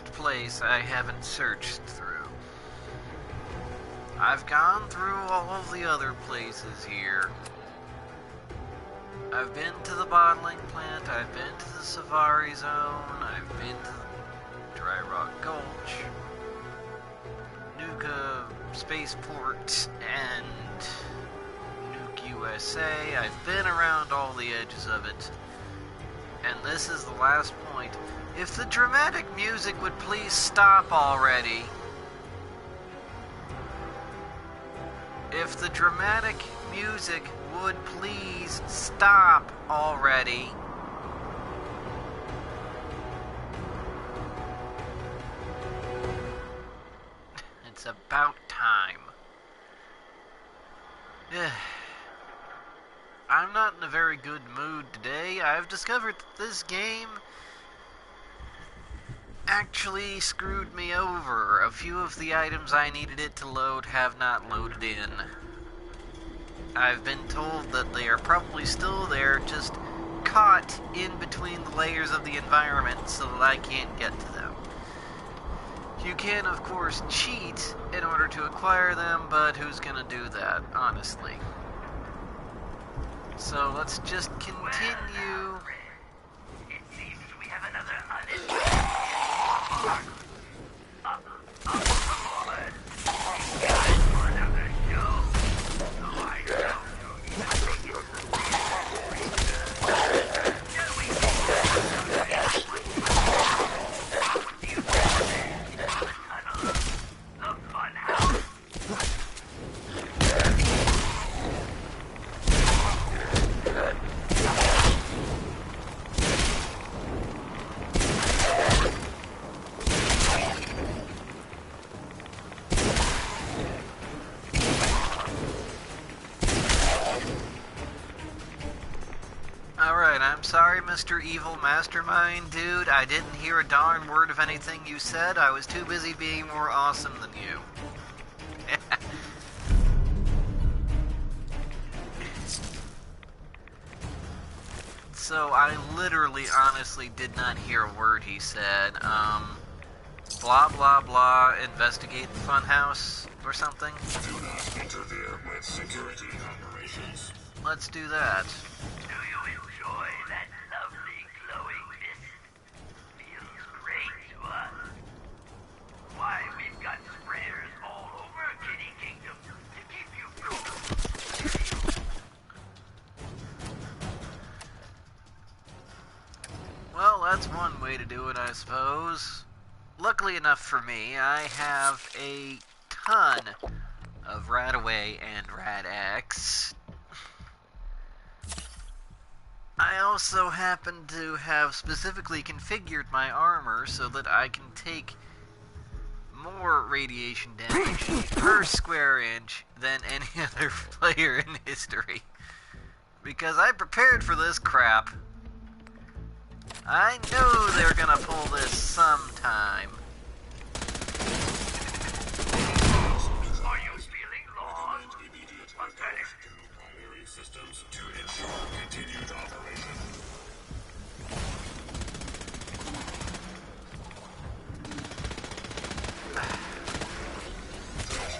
last place I haven't searched through. I've gone through all of the other places here. I've been to the bottling plant, I've been to the Safari Zone, I've been to Dry Rock Gulch, Nuka Spaceport, and Nuke USA. I've been around all the edges of it. And this is the last point. If the dramatic music would please stop already. If the dramatic music would please stop already. It's about time. I'm not in a very good mood today. I've discovered that this game actually screwed me over. A few of the items I needed it to load have not loaded in. I've been told that they are probably still there, just caught in between the layers of the environment so that I can't get to them. You can, of course, cheat in order to acquire them, but who's gonna do that, honestly? So let's just continue. It seems we have another Sorry, Mr. Evil Mastermind, dude. I didn't hear a darn word of anything you said. I was too busy being more awesome than you. So I literally, honestly did not hear a word he said. Blah, blah, blah, investigate the funhouse or something. Do not interfere with security operations. Let's do that. Do you enjoy that lovely glowing mist? Feels great to us. Why, we've got sprayers all over Kitty Kingdom to keep you cool. Well, that's one way to do it, I suppose. Luckily enough for me, I have a ton of Radaway and Rad-X. I also happen to have specifically configured my armor so that I can take more radiation damage per square inch than any other player in history. Because I prepared for this crap. I knew they were gonna pull this sometime. Are you feeling lost? Pathetic. Primary systems to ensure continued operation.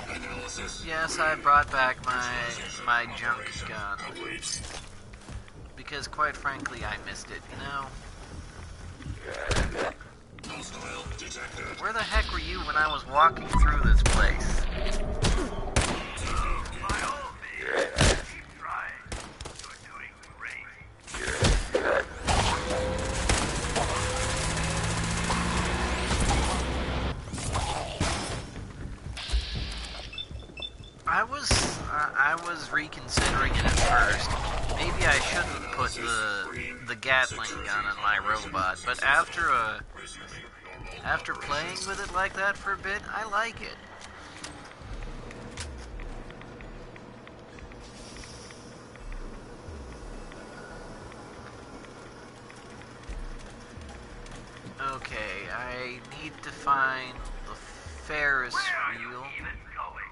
Analysis. Yes, I brought back my junk gun. Complete. Because quite frankly, I missed it, you know? Hostile detected. Where the heck were you when I was walking through this place? By all means, keep trying. You're doing great. I was reconsidering it at first. Maybe I shouldn't put the Gatling gun on my robot, but after playing with it like that for a bit, I like it. Okay, I need to find the Ferris Where are you wheel. even going?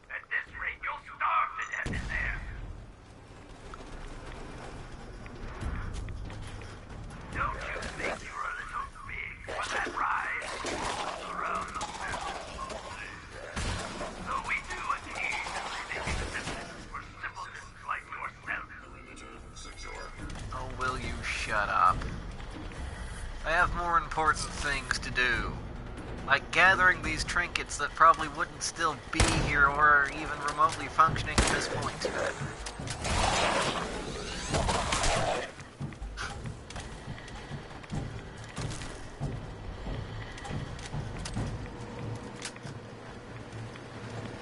At this rate, you'll starve to death in there. Don't you think you're a little big for that ride? Like gathering these trinkets that probably wouldn't still be here or even remotely functioning at this point.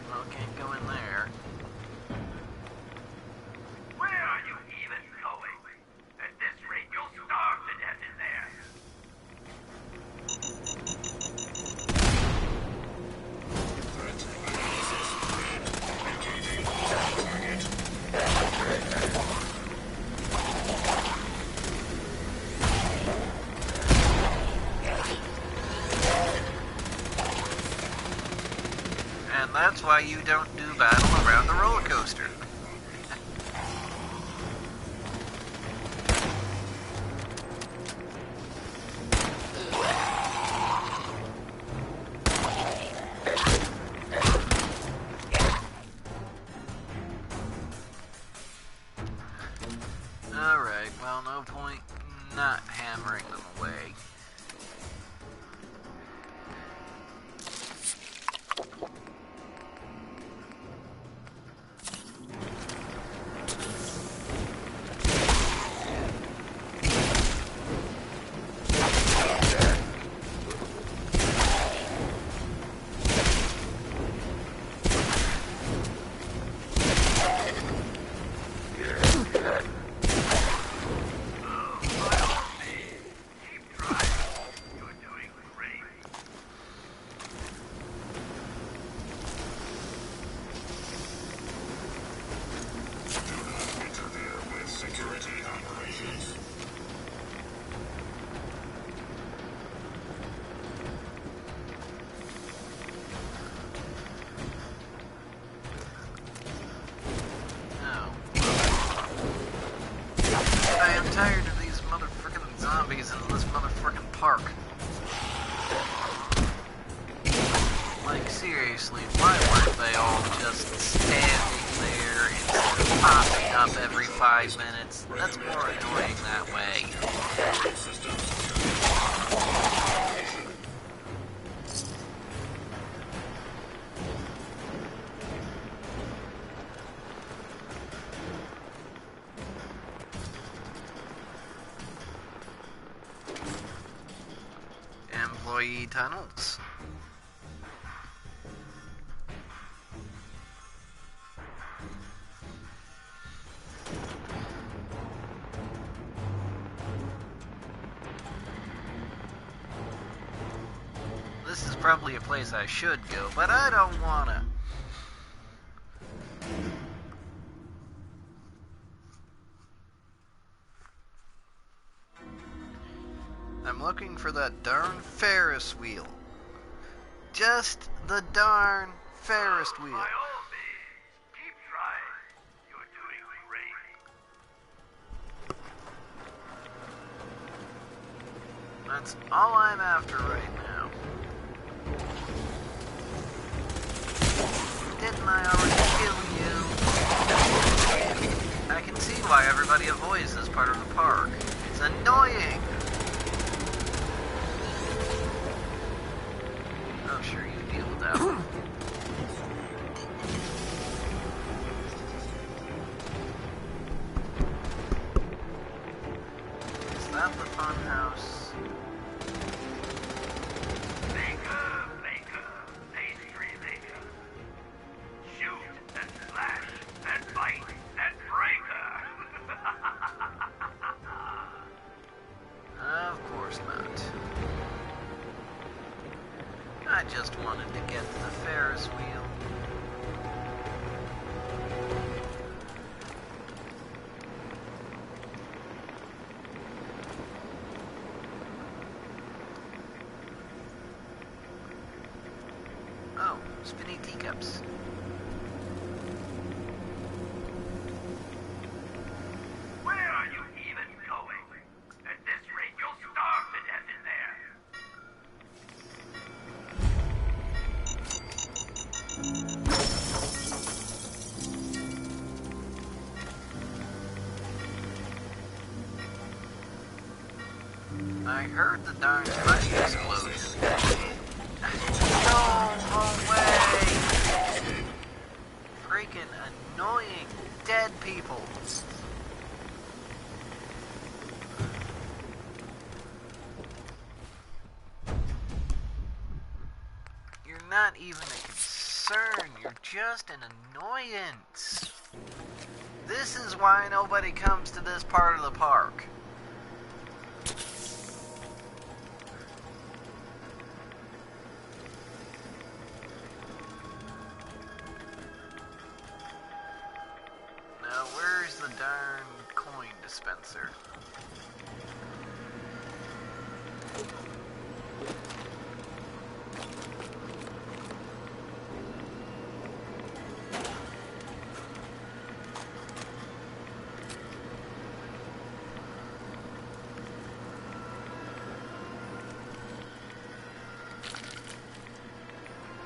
Well, can't go in there. Where are you even going? At this rate, you'll starve to death in there. And that's why you don't do battle around the roller coaster. Alright, well, no point not hammering them away. Tired of these motherfucking zombies in this motherfucking park. Like, seriously, why weren't they all just standing there instead of popping up every 5 minutes? That's more annoying that way. Employee tunnels. This is probably a place I should go, but I don't wanna. I'm looking for that darn Ferris wheel. Just the darn Ferris wheel. By all means, keep trying. You're doing great. That's all I'm after right now. Didn't I already kill you? I can see why everybody avoids this part of the park. It's annoying. Oh, sure, you deal with that one. Is that the fun house? Maker, pastry maker. Shoot and slash and bite and breaker. Of course not. I just wanted to get to the Ferris wheel. Oh, spinny teacups. Where are you even going? At this rate, you'll starve to death in there. I heard the darn body explosion. not even a concern. You're just an annoyance. This is why nobody comes to this part of the park. Now, where's the darn coin dispenser?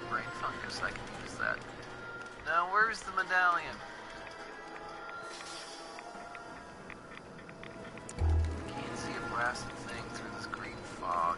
Brain fungus, I can use that. Now, where's the medallion? Can't see a blasted thing through this green fog.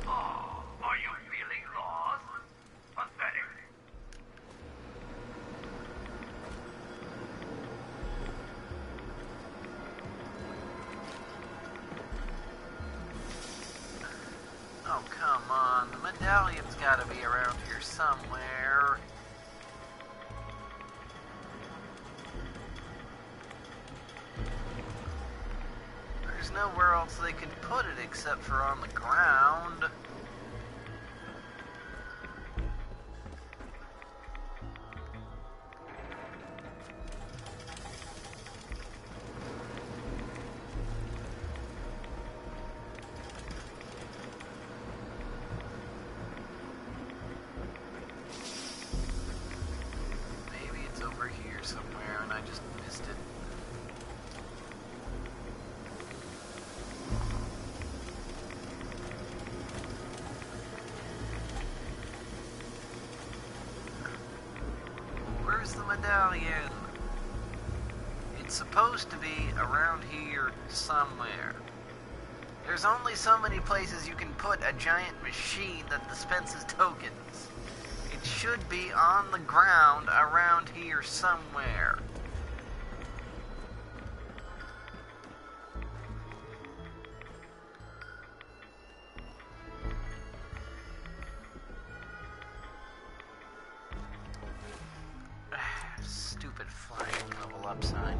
Oh, are you feeling lost? Pathetic. Oh, come on. The medallion's gotta be around here somewhere. There's nowhere else they can put it except for on the ground. Maybe it's over here somewhere and I just missed it. Where's the medallion? It's supposed to be around here somewhere. There's only so many places you can put a giant machine that dispenses tokens. It should be on the ground around here somewhere. Stupid flying level up sign.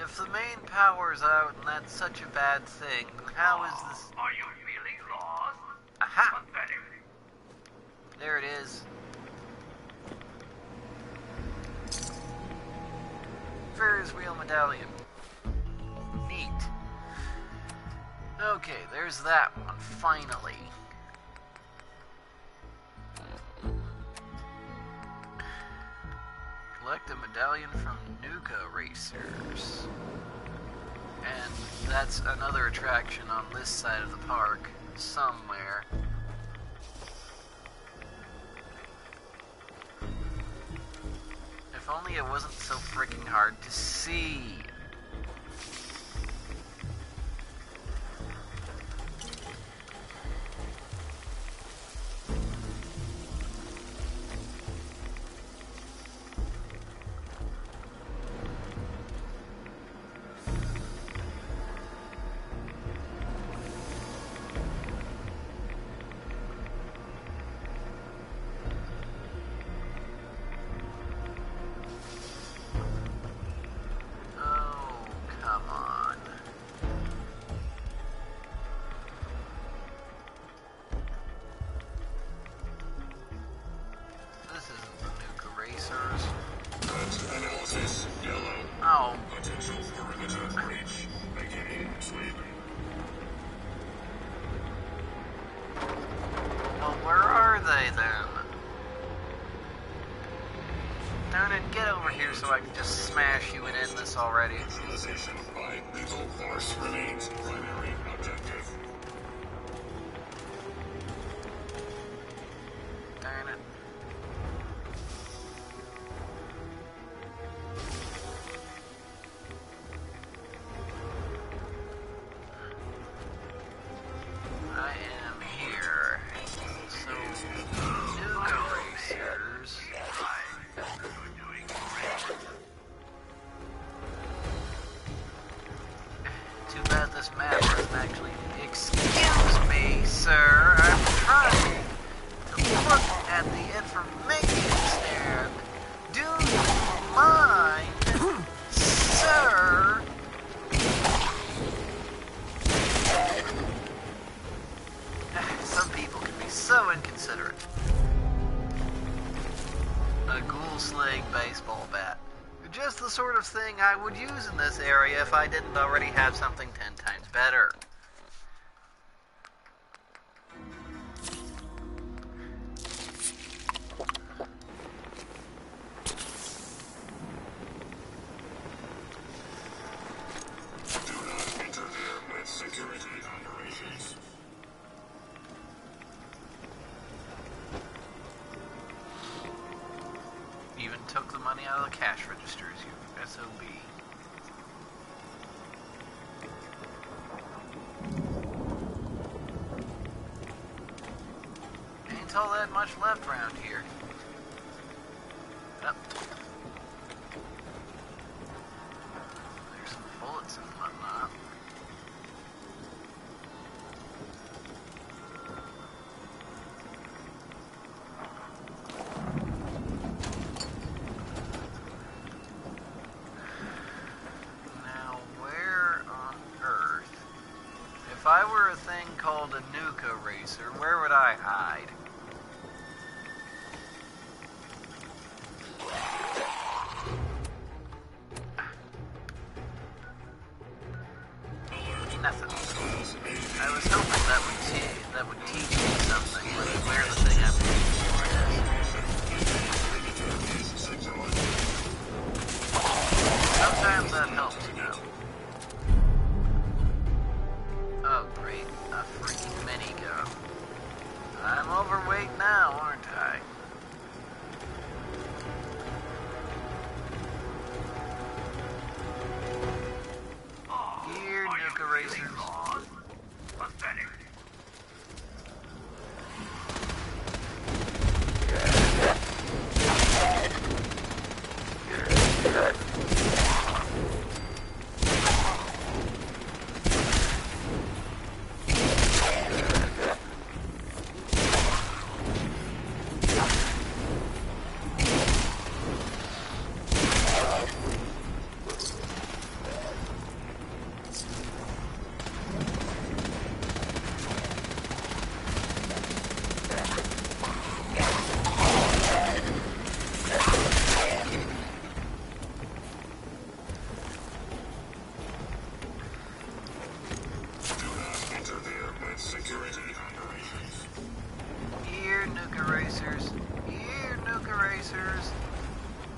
If the main power's out and that's such a bad thing, then how is this... Are you feeling lost? Aha! Pathetic. There it is. Ferris wheel medallion. Neat. Okay, there's that one, finally. Collect a medallion from Nuka Racers. And that's another attraction on this side of the park, somewhere. If only it wasn't so freaking hard to see. this map doesn't actually... Excuse me, sir. I'm trying to look at the information stand. Do you mind, sir? Some people can be so inconsiderate. A ghoul-slaying baseball bat. Just the sort of thing I would use in this area if I didn't already have something 10 times better. Do not interfere with security operations. Even took the money out of the cash registers, you SOB. Ain't all that much left around here. Up. There's some bullets and whatnot. Now, where on earth? If I were a thing called a nuka racer, where would I hide? Nothing. I was hoping that would teach me something, like where the thing I'm looking for is. Sometimes that helps, you know. Oh, great. A freaking minigun. I'm overweight now, aren't I? Here, nuka racers. Pathetic. Do not interfere with security operations. Here, nuka racers. Here, nuka racers.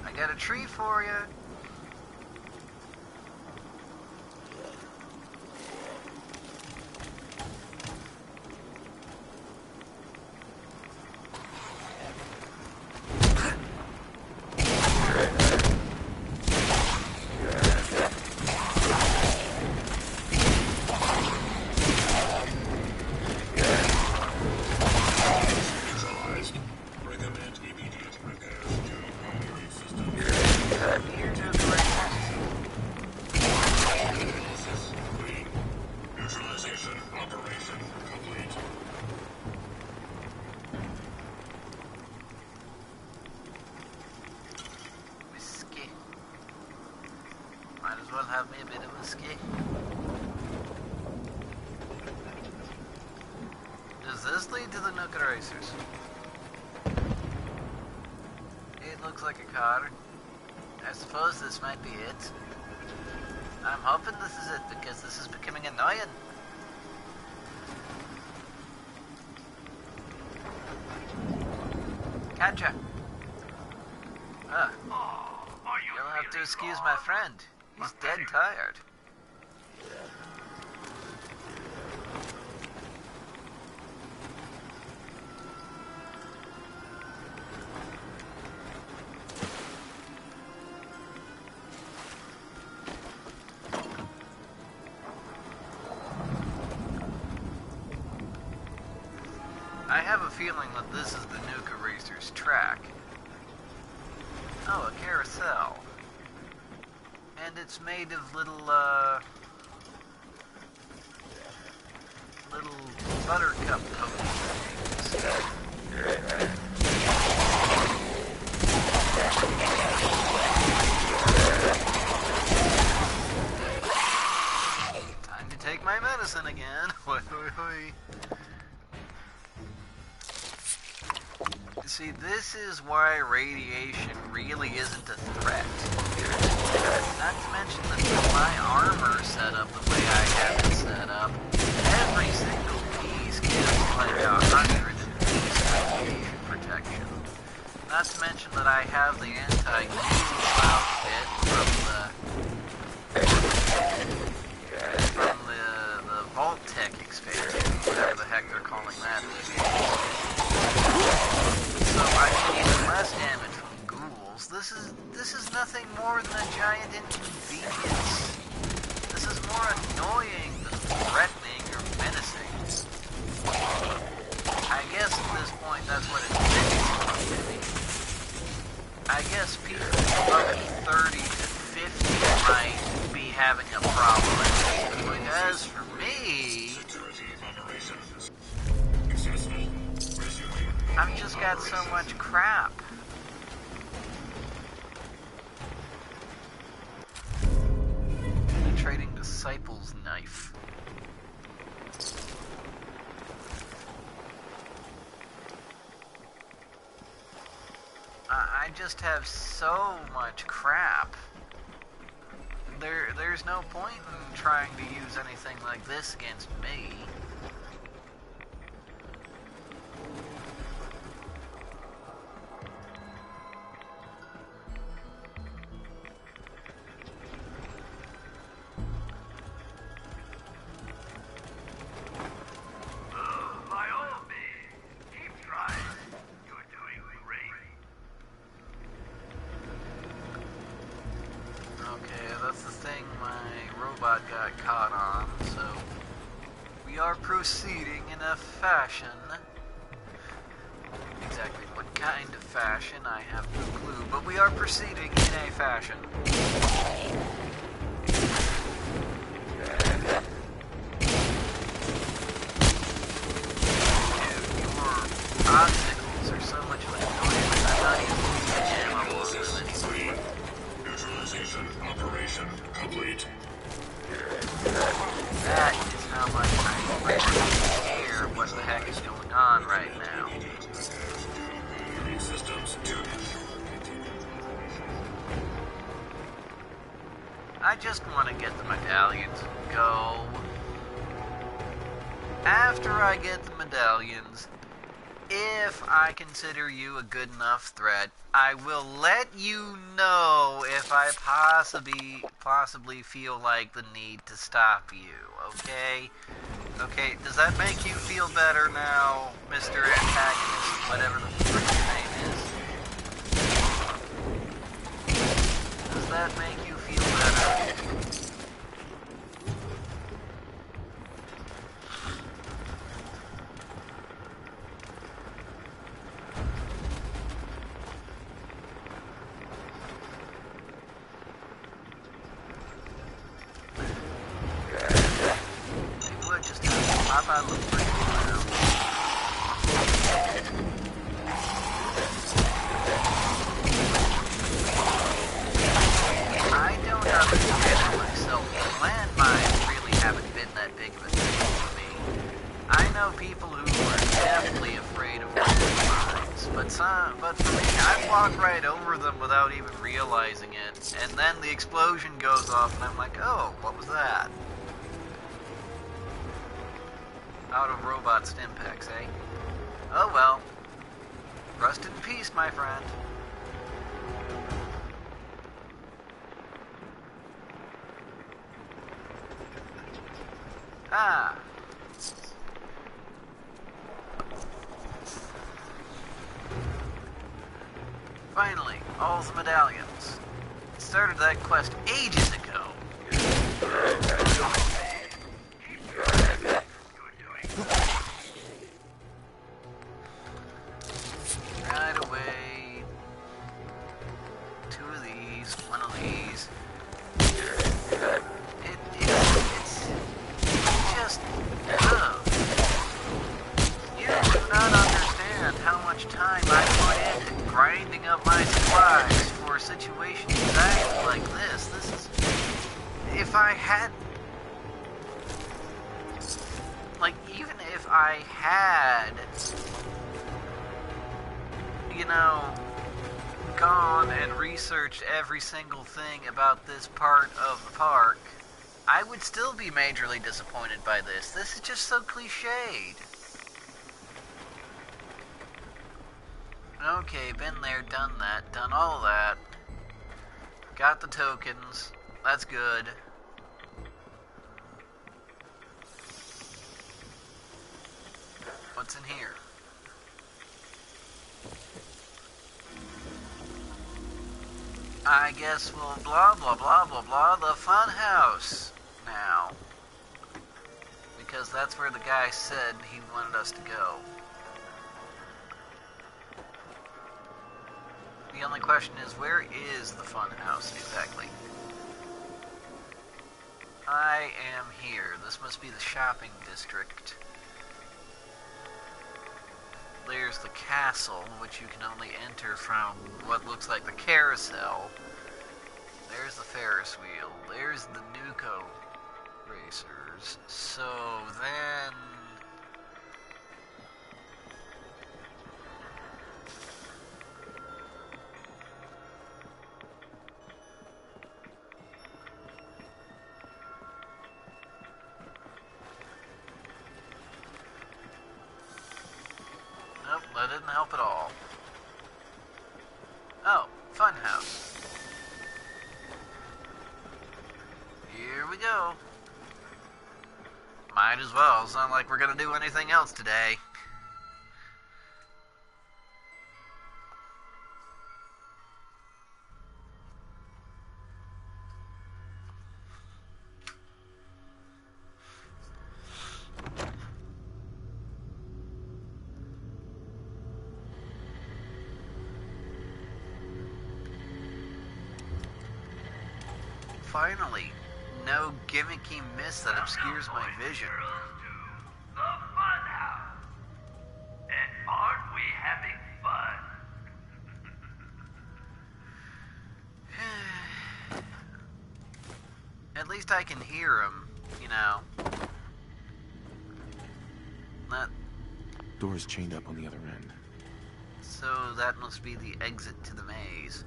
I got a treat for you. Neutralized. Recommend immediate repairs to primary systems. Here, nuka racers. Analysis complete. Neutralization operation complete. Whiskey. Might as well have me a bit of whiskey. Does this lead to the nuka racers? It looks like a car. I suppose this might be it. I'm hoping this is it because this is becoming annoying. Catcha. Are you You'll have to really excuse gone? my friend. He's dead tired. I have a feeling that this is the Nuka Racer's track. Oh, a carousel. And it's made of little, buttercup potion things. Time to take my medicine again. Hoi, hoi, hoi. See, this is why radiation really isn't a threat. Not to mention that with my armor set up the way I have it set up, every single piece gives like 100 radiation protection. Not to mention that I have the anti-goo outfit from the Vault Tech expansion, whatever the heck they're calling that. So I get even less damage from ghouls. This is nothing more than a giant inconvenience. This is more annoying than threatening or menacing. I guess at this point that's what it's supposed to be. I guess people up 30 to 50 might be having a problem. But as for me, I've just got so much crap. Penetrating Disciple's Knife. I just have so much crap. There's no point in trying to use anything like this against me. Got caught on, so we are proceeding in a fashion. Exactly what kind of fashion, I have no clue, but we are proceeding in a fashion. Dude, your obstacles are so much of an annoyance, I'm not even ammo over them anymore. Neutralization operation complete. That is how much I really care what the heck is going on right now. Systems tuned. I just want to get the medallions and go. After I get the medallions, if I consider you a good enough threat, I will let you know if I possibly feel like the need to stop you, okay? Okay, does that make you feel better now, Mr. Antagonist, whatever the frick your name is? Does that make you feel better? I look pretty around. I don't understand myself. Landmines really haven't been that big of a thing for me. I know people who are definitely afraid of landmines, but for me, I walk right over them without even realizing it, and then the explosion goes off, and I'm like, oh, what was that? Out of robot stimpaks, eh? Oh well. Rest in peace, my friend. Ah. Finally, all the medallions. Started that quest ages ago. Right away. 2 of these, 1 of these. It's just, ugh. had... Like, even if I had... You know, gone and researched every single thing about this part of the park, I would still be majorly disappointed by this. This is just so cliched. Okay, been there, done that, done all that. Got the tokens. That's good. What's in here? I guess we'll blah blah blah blah blah the fun house now. Because that's where the guy said he wanted us to go. The only question is, where is the fun house exactly? I am here. This must be the shopping district. There's the castle, which you can only enter from what looks like the carousel. There's the Ferris wheel. There's the nuka racers. So then... Nope, that didn't help at all. Oh, funhouse. Here we go. Might as well. It's not like we're gonna do anything else today. Finally, no gimmicky mist that obscures my vision. The fun house. And aren't we having fun? At least I can hear him, you know. That, Door's chained up on the other end. so that must be the exit to the maze.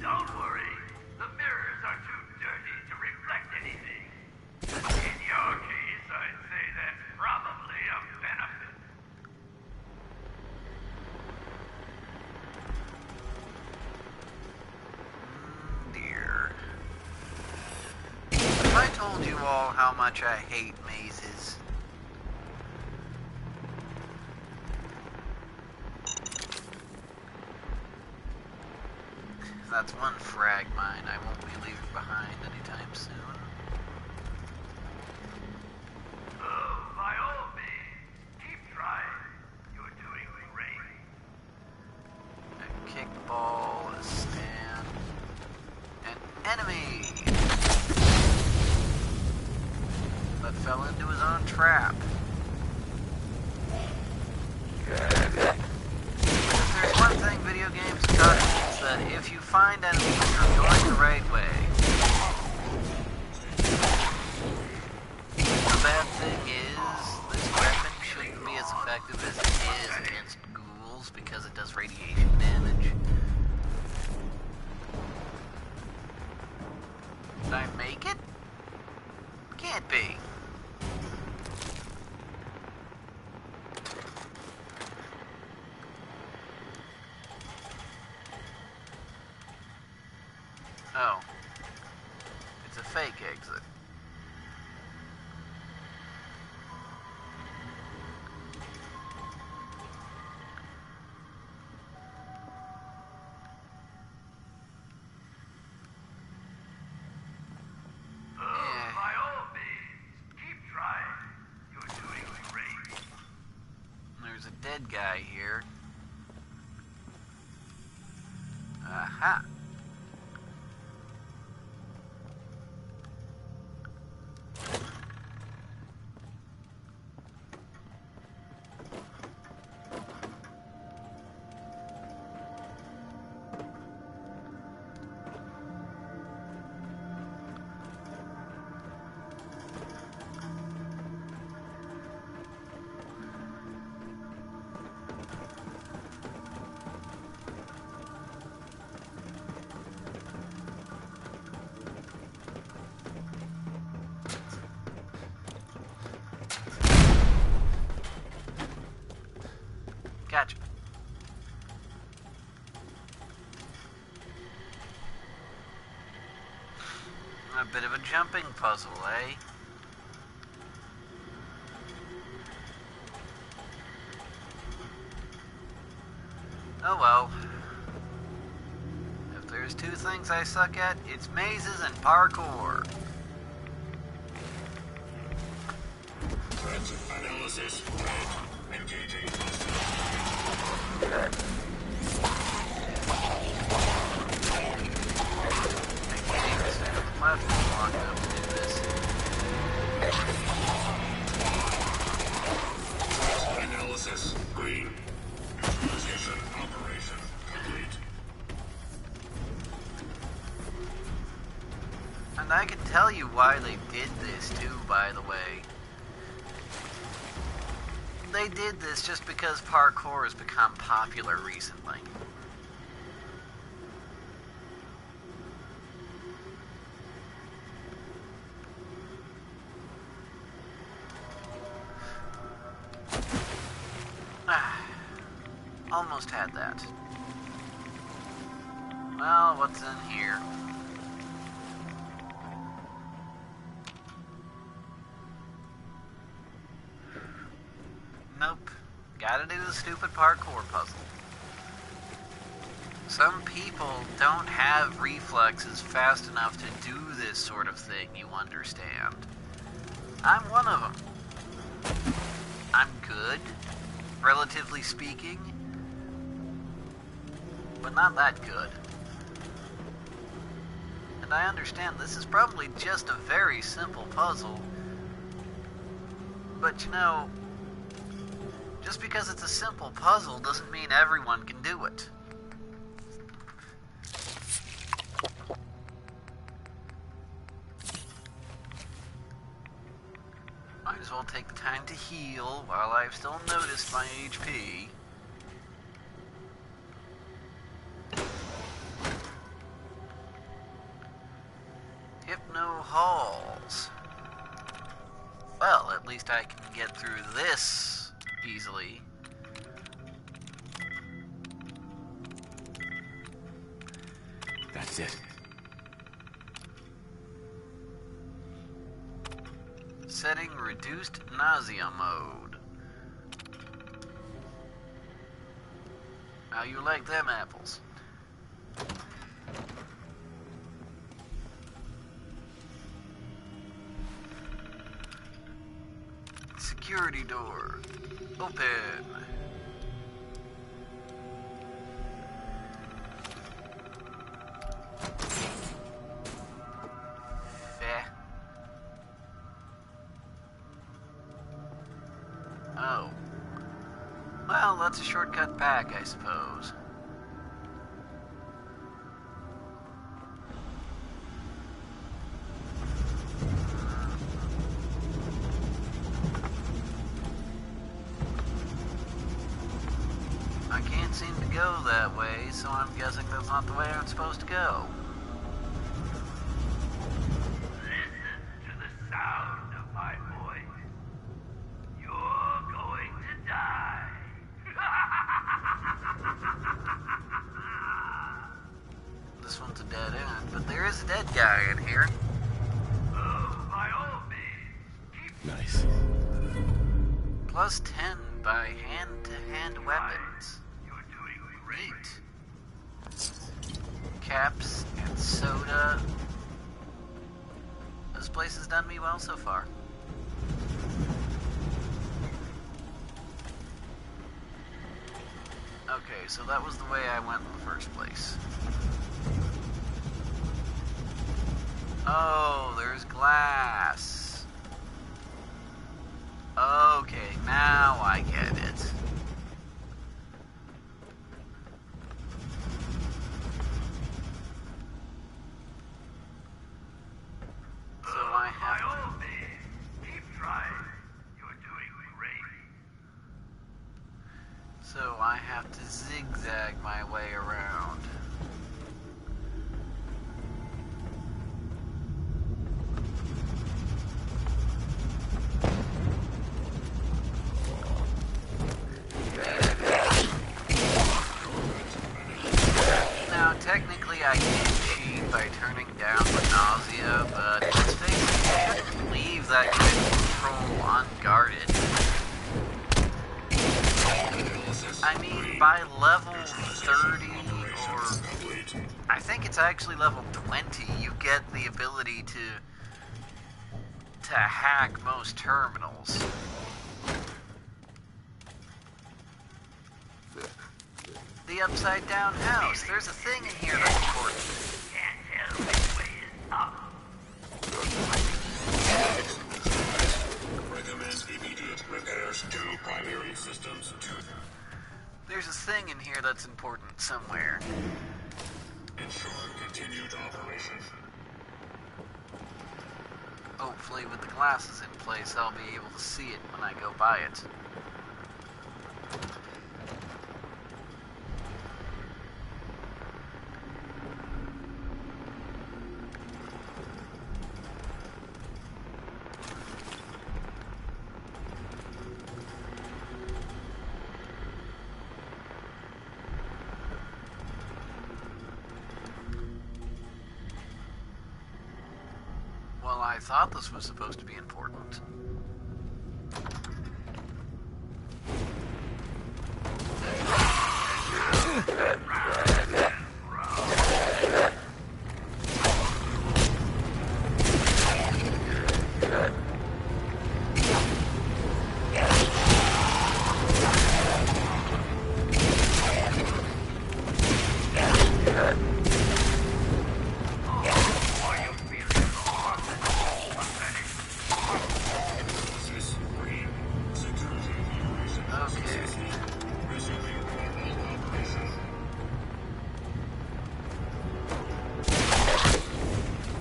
Don't worry. The mirrors are too dirty to reflect anything. In your case, I'd say that's probably a benefit. Dear. Have I told you all how much I hate mazes? That's one frag mine I won't be leaving behind anytime soon. Oh, by all means, keep trying. You're doing great. A kickball, a stand, an enemy that fell into his own trap. If there's one thing video games taught me, it's that if you find enemies, you're going the right way. The bad thing is, this weapon shouldn't be as effective as it is against ghouls because it does radiation damage. Did I make it? Can't be. Oh. It's a fake exit. Oh, by all means, keep trying. You're doing great. There's a dead guy here. Aha. jumping puzzle, eh? Oh well. If there's two things I suck at, it's mazes and parkour. Threat analysis. Red. Engaging. Left long enough to do this. Threat analysis. Green. Position operation complete. And I can tell you why they did this too, by the way. They did this just because parkour has become popular recently. Almost had that. Well, what's in here? Nope. Gotta do the stupid parkour puzzle. Some people don't have reflexes fast enough to do this sort of thing, you understand. I'm one of them. I'm good, relatively speaking, but not that good. And I understand this is probably just a very simple puzzle, but you know, just because it's a simple puzzle doesn't mean everyone can do it. Might as well take the time to heal while I've still noticed my HP. Hypno halls. Well, at least I can get through this easily. That's it. Setting reduced nausea mode. How you like them apples? Security door. Open. Oh. Well, that's a shortcut back, I suppose. I can't seem to go that way, so I'm guessing that's not the way I'm supposed to go. Listen to the sound of my voice. You're going to die. This one's a dead end, but there is a dead guy in here. Oh, by all means, keep Nice. Plus 10 by hand-to-hand weapons. You're doing great. Caps and soda. This place has done me well so far. Okay, so that was the way I went in the first place. Oh, there's glass. Okay, now I get it. So I By have all means, keep trying. You're doing great. So I have to zigzag my way around. Now, technically I can cheat by turning down the nausea, but let's that you can control unguarded. I mean, by level 30, or I think it's actually level 20, you get the ability to hack most terminals. The upside down house. There's a thing in here that's important. Can't tell which way is up. Recommend immediate repairs to primary systems. There's a thing in here that's important somewhere. Ensure continued operations. Hopefully with the glasses in place, I'll be able to see it when I go by it. Well, I thought this was supposed to be important.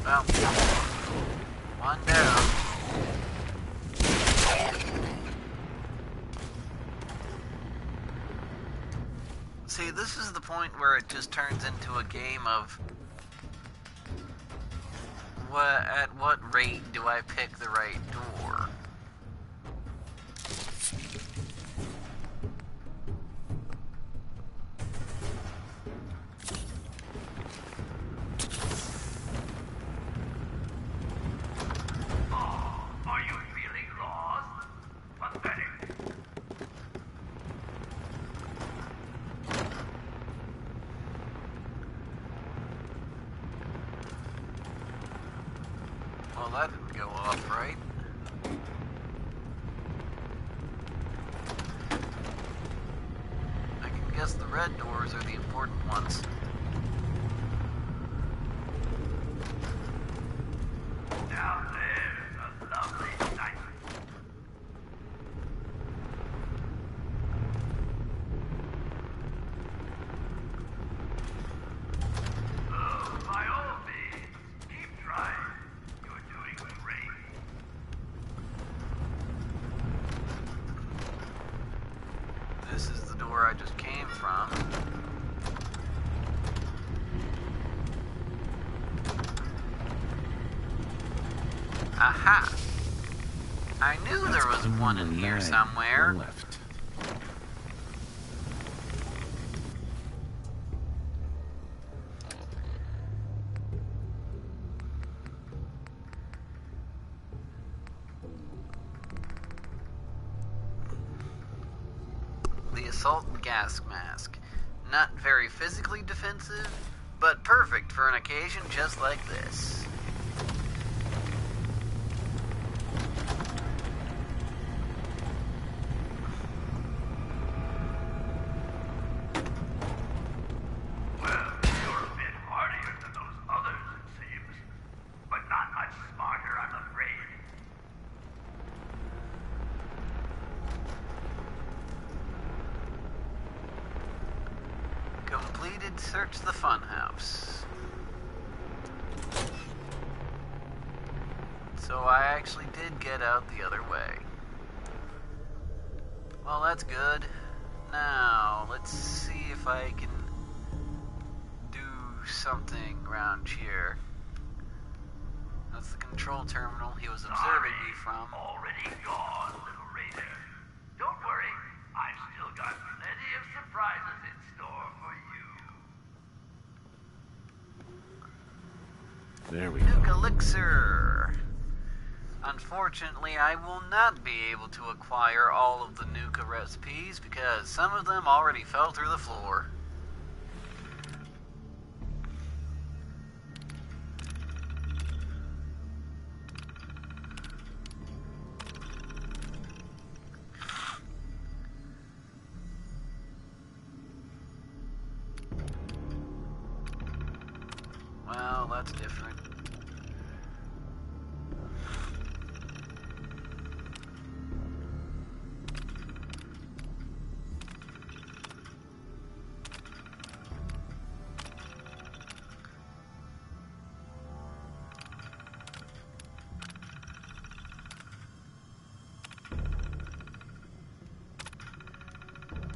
Well, one down. See, this is the point where it just turns into a game of at what rate do I pick the right door? Are you feeling lost? Pathetic. Well, that didn't go off right. I can guess the red doors are the important ones. Down there's a lovely sight. By all means, keep trying. You're doing great. This is the door I just came from. Aha! I knew there was one in here somewhere. Left. The assault gas mask. Not very physically defensive, but perfect for an occasion just like this. Well, you're a bit hardier than those others, it seems. But not much smarter, I'm afraid. Completed search the funhouse. So I actually did get out the other way. Well, that's good. Now, let's see if I can do something around here. That's the control terminal he was observing me from. Already gone, little raider. Don't worry, I've still got plenty of surprises in store for you. There we go. Nuka elixir. Unfortunately, I will not be able to acquire all of the nuka recipes because some of them already fell through the floor. Well, that's different.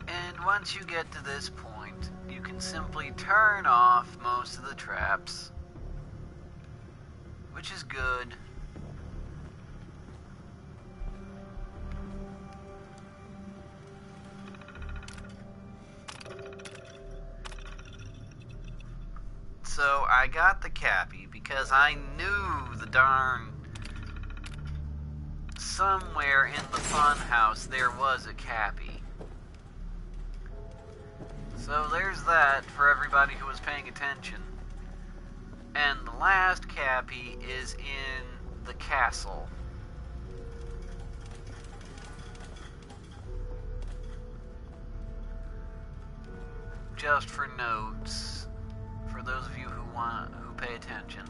And once you get to this point, you can simply turn off most of the traps, which is good. So I got the cappy because I knew the darn somewhere in the fun house there was a cappy. So there's that for everybody who was paying attention. And the last cappy is in the castle. Just for notes, for those of you who pay attention.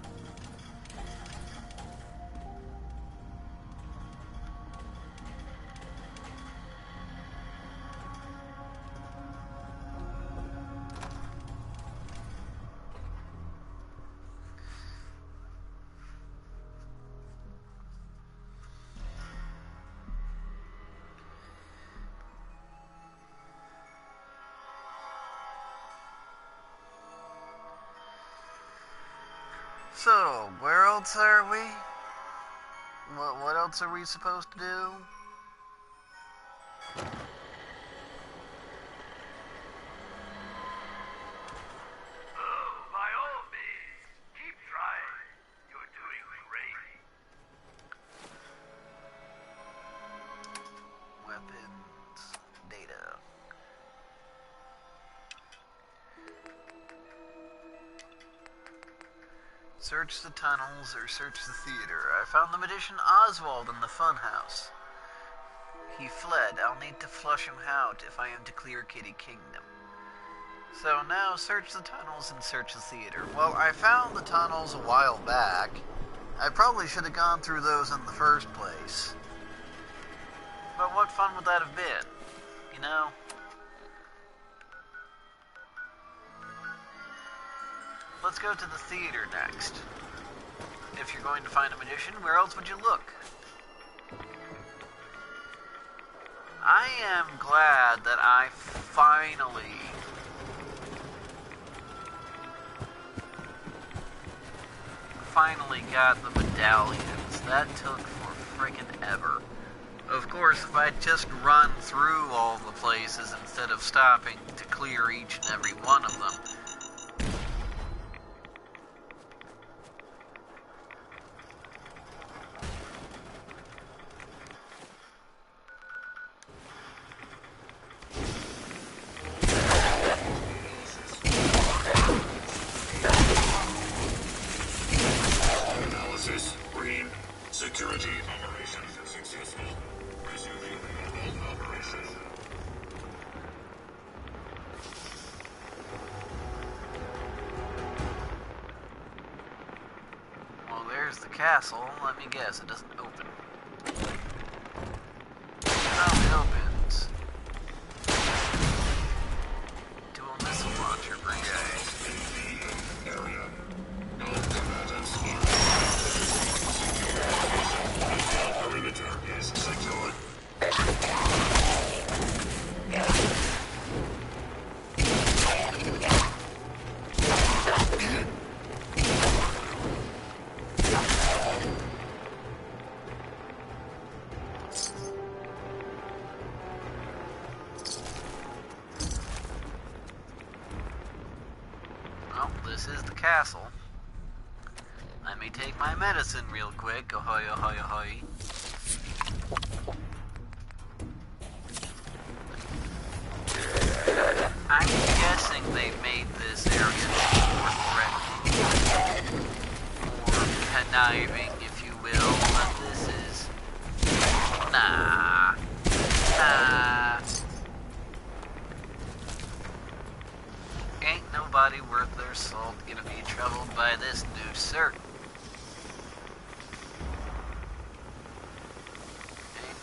So, where else are we? What else are we supposed to do? Oh, by all means, keep trying. You're doing great. Weapons, data. Search the tunnels or search the theater. I found the magician Oswald in the funhouse. He fled. I'll need to flush him out if I am to clear Kitty Kingdom. So now search the tunnels and search the theater. Well, I found the tunnels a while back. I probably should have gone through those in the first place. But what fun would that have been? You know? Let's go to the theater next. If you're going to find a magician, where else would you look? I am glad that I finally got the medallions. That took for friggin' ever. Of course, if I'd just run through all the places instead of stopping to clear each and every one of them, Security operation successful. Resuming normal operation. well, there's the castle. Let me guess, it doesn't open. Oh, it opens. Dual missile launcher brigade. Area. No combatants are. Perimeter is secured. Well, this is the castle. Let me take my medicine real quick. Ahoy, ahoy, ahoy.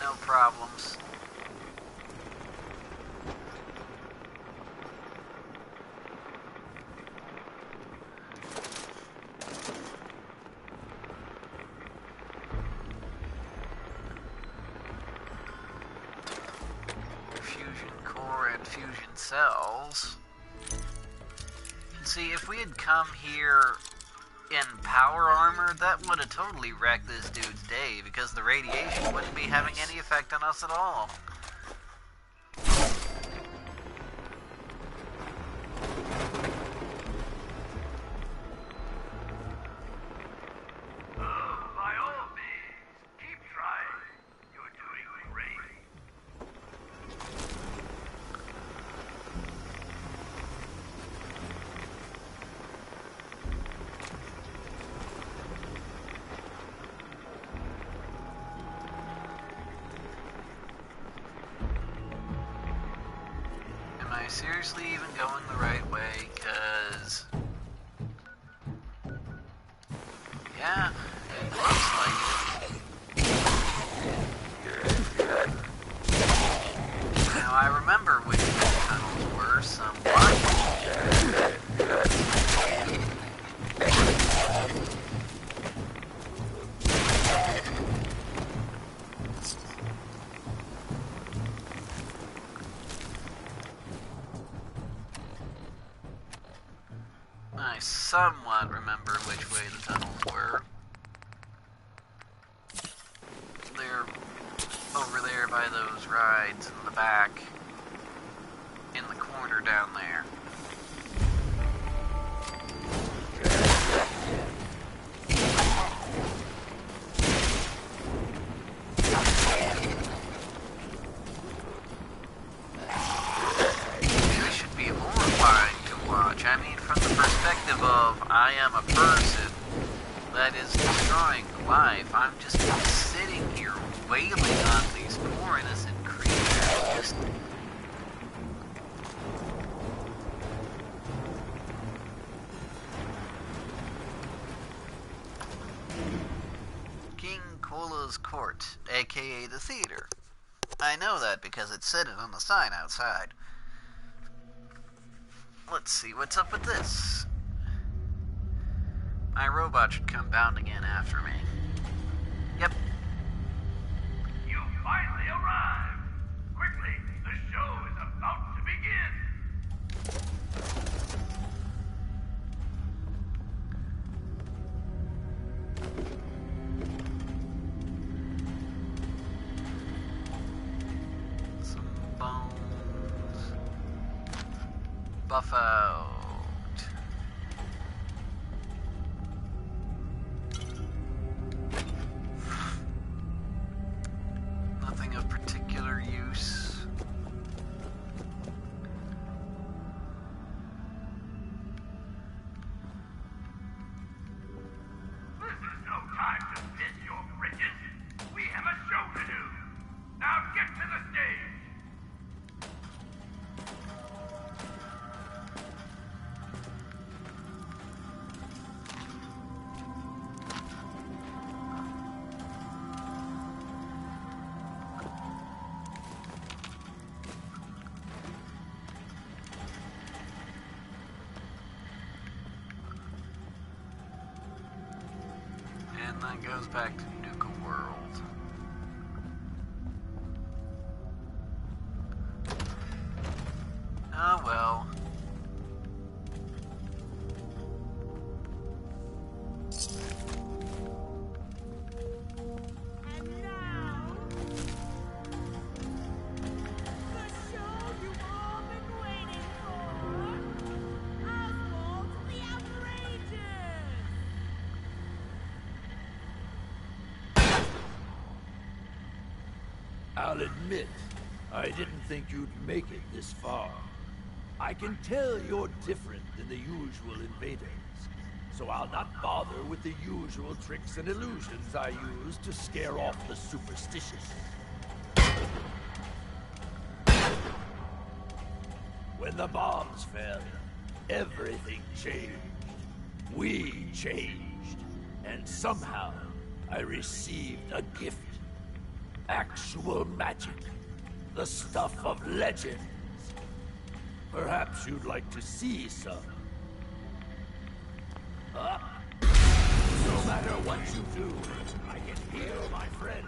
no problems. Fusion core and fusion cells. See, if we had come here in power armor, that would have totally wrecked this dude's day, because the radiation wouldn't be having any effect on us at all. By all means, keep trying. You're doing great. Am I seriously even going the right way? 'Cause... yeah, it looks like it. Now I remember which the tunnels were somewhat. I somewhat remember which way the tunnels were. They're over there by those rides in the back. In the corner down there. This should be horrifying to watch. I mean, from the perspective of I am a person that is destroying life, I'm just sitting here wailing on these poor innocent creatures. Just... King Cola's Court, aka the theater. I know that because it said it on the sign outside. Let's see what's up with this. My robot should come bounding in after me. Yep. You finally arrived. Quickly, the show is about to begin. Some bones. Buff out. Nothing of particular use. This is no time to piss your britches. We have a show to do. Now get to the stage. And that goes back to Nuka World. Oh well. And now, the show you've all been waiting for, Oswald the Outrageous! I'll admit, I didn't think you'd make it this far. I can tell you're different than the usual invaders, so I'll not bother with the usual tricks and illusions I use to scare off the superstitious. When the bombs fell, everything changed. We changed. And somehow, I received a gift. Actual magic. The stuff of legends. Perhaps you'd like to see some. Huh? No matter what you do, I can heal my friends,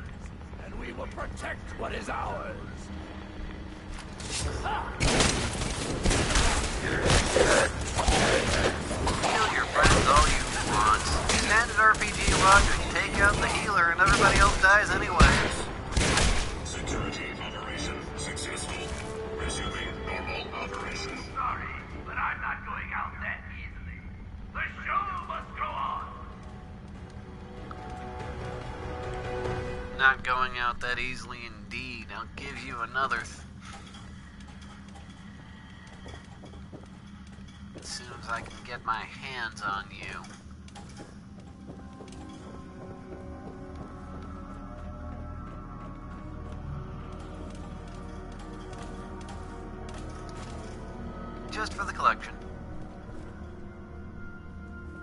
and we will protect what is ours. Ha! Heal your friends all you want. Standard RPG logic. Take out the healer and everybody else dies anyway. Security operation successful. Resuming normal operation. Sorry, but I'm not going out that easily. The show must go on. Not going out that easily indeed. I'll give you another. As soon as I can get my hands on you. Just for the collection.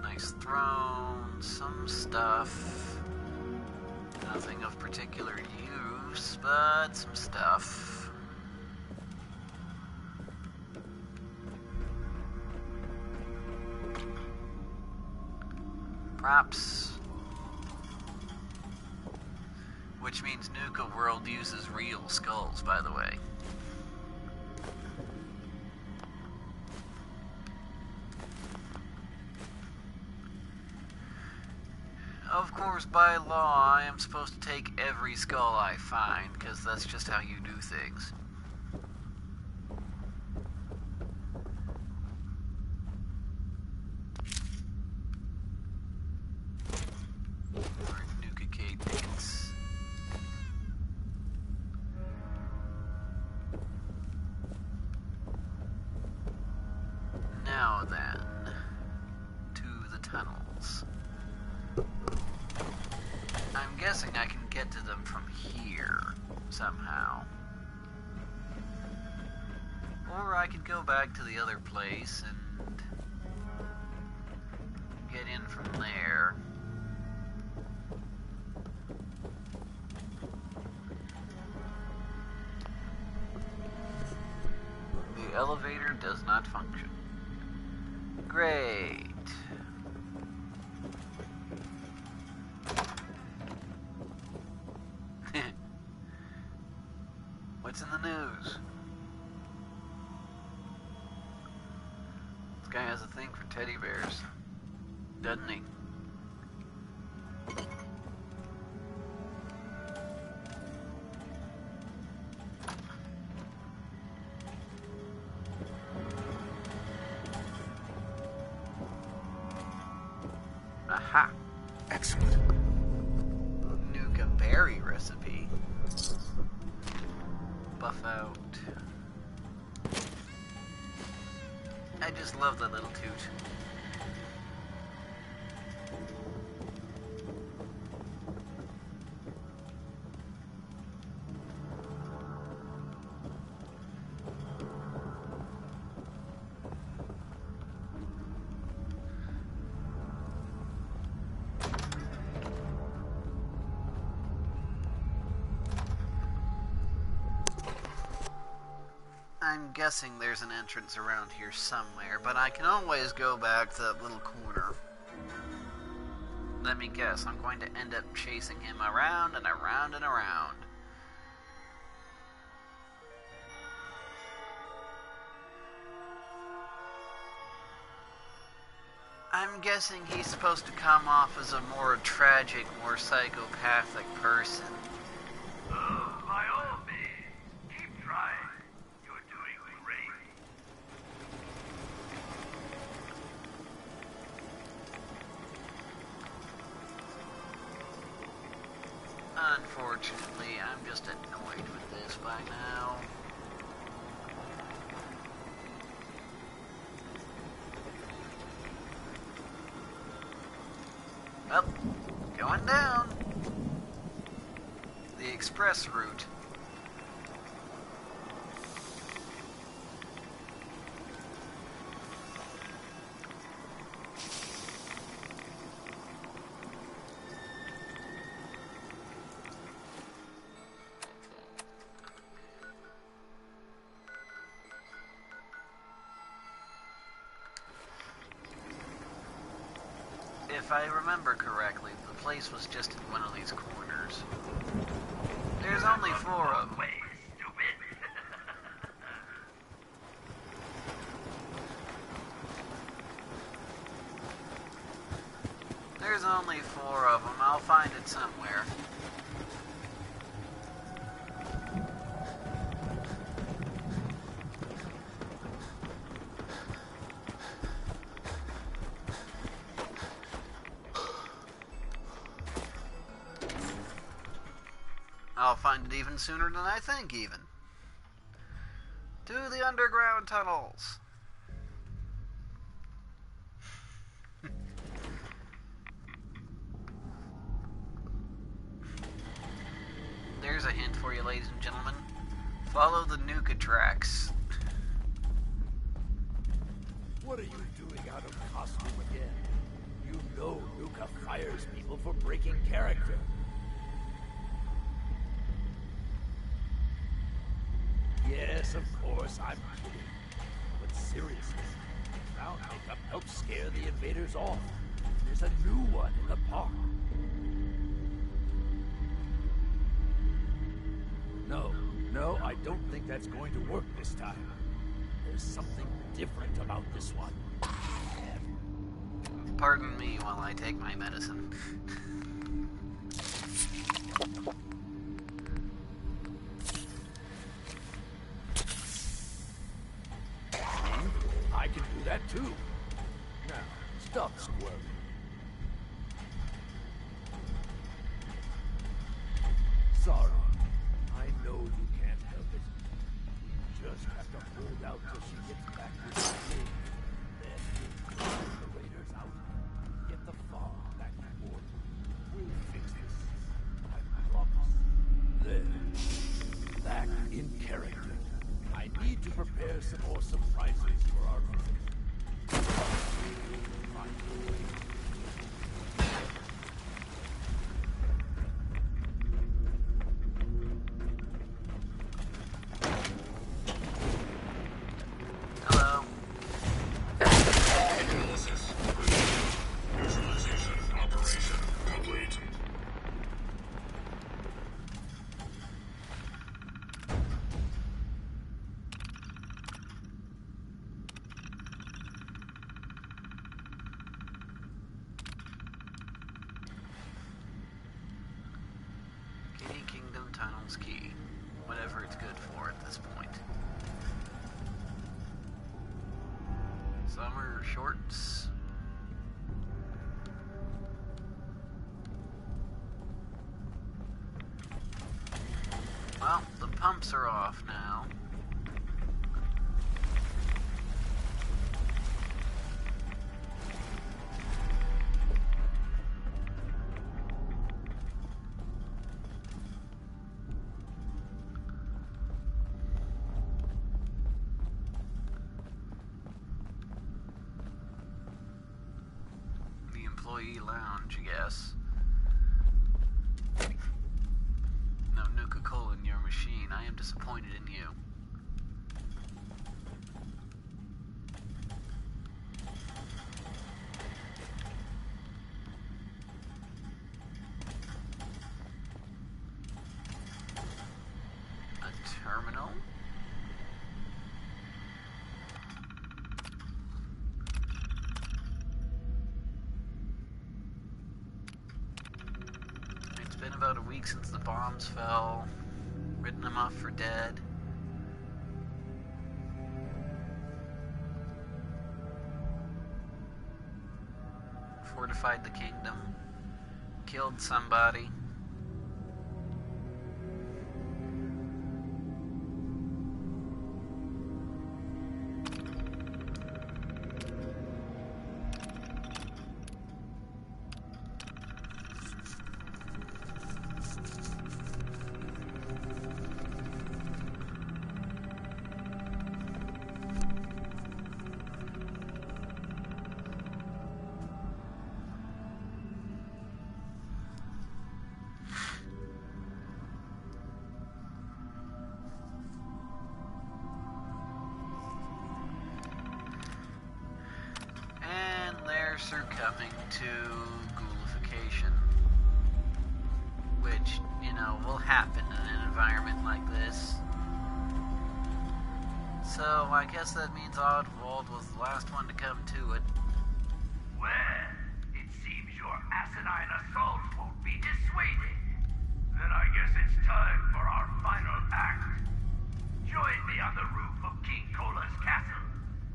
Nice throne, some stuff. Nothing of particular use, but some stuff. Props. Which means Nuka World uses real skulls, by the way. Of course, by law, I am supposed to take every skull I find, because that's just how you do things. Or Nuka Cave tickets. Now then, to the tunnels. I'm guessing I can get to them from here, somehow. Or I could go back to the other place and get in from there. The elevator does not function. Great. What's in the news? This guy has a thing for teddy bears, doesn't he? Aha! Excellent. Nuka berry recipe. Buff out. I just love the little toot. I'm guessing there's an entrance around here somewhere, but I can always go back to that little corner. Let me guess, I'm going to end up chasing him around and around and around. I'm guessing he's supposed to come off as a more tragic, more psychopathic person. Oh, by all means, keep trying. You're doing great. Unfortunately, I'm just annoyed with this by now. Well, going down. The express route. if I remember correctly, the place was just in one of these corners. There's only 4 of them. Way, stupid. There's only 4 of them. I'll find it somewhere. I'll find it even sooner than I think, even. To the underground tunnels. There's a hint for you, ladies and gentlemen. Follow the nuka tracks. What are you doing out of costume again? You know Nuka fires people for breaking character. Yes, of course, I'm kidding. But seriously, brown makeup helps scare the invaders off. There's a new one in the park. No, I don't think that's going to work this time. There's something different about this one. Pardon me while I take my medicine. I can do that too. Now, stop squirming. Sorry. I know you can't help it. We just have to hold out till she gets back with the king. Then we'll clear the raiders out. Get the farm back in order. We'll fix this. I promise. Then, back in character. I need to prepare some more surprises for our visit. Find a way. Hello. Analysis. Visualization operation complete. Kitty Kingdom Tunnels key. Whatever it's good for at this point. Summer shorts. Well, the pumps are off now. The employee lounge, I guess. No Nuka-Cola in your machine. I am disappointed in you. A terminal? It's been about a week since the bombs fell. Written them off for dead. Fortified the kingdom. Killed somebody. coming to ghoulification. Which, you know, will happen in an environment like this. So, I guess that means Oddwald was the last one to come to it. Well, it seems your asinine assault won't be dissuaded. Then I guess it's time for our final act. Join me on the roof of King Cola's castle,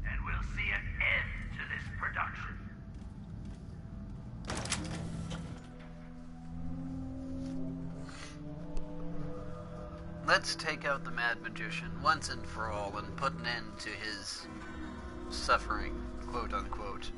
and we'll see an end to this production. Let's take out the Mad Magician once and for all and put an end to his suffering, quote unquote.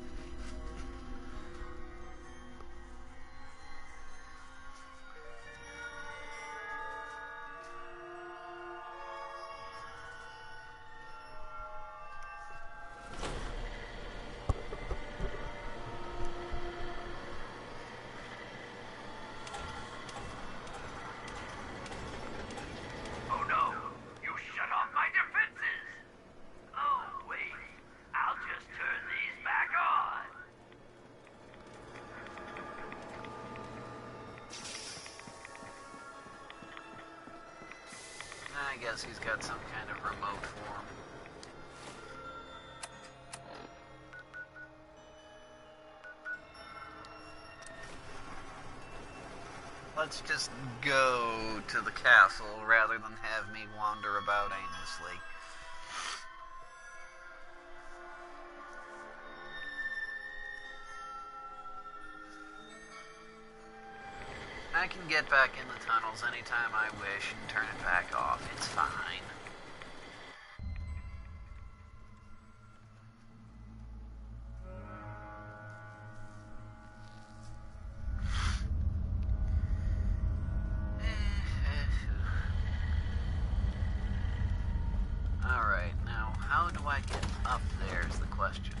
I guess he's got some kind of remote for him. Let's just go to the castle rather than have me wander about aimlessly. I can get back in the tunnels anytime I wish and turn it back off. It's fine. Alright, now how do I get up there is the question.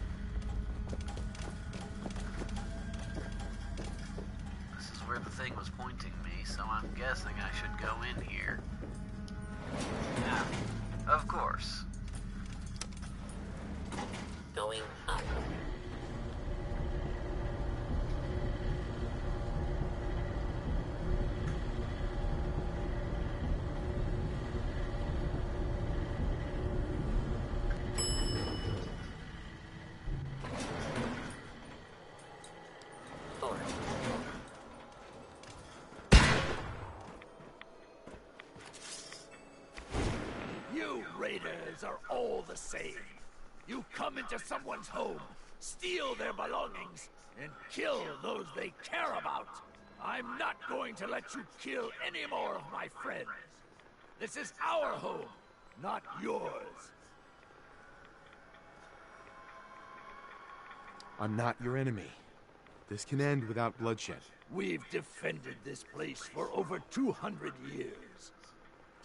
Where the thing was pointing me, so I'm guessing I should go in here. Yeah, of course. Going up. Raiders are all the same. You come into someone's home, steal their belongings, and kill those they care about. I'm not going to let you kill any more of my friends. This is our home, not yours. I'm not your enemy. This can end without bloodshed. We've defended this place for over 200 years.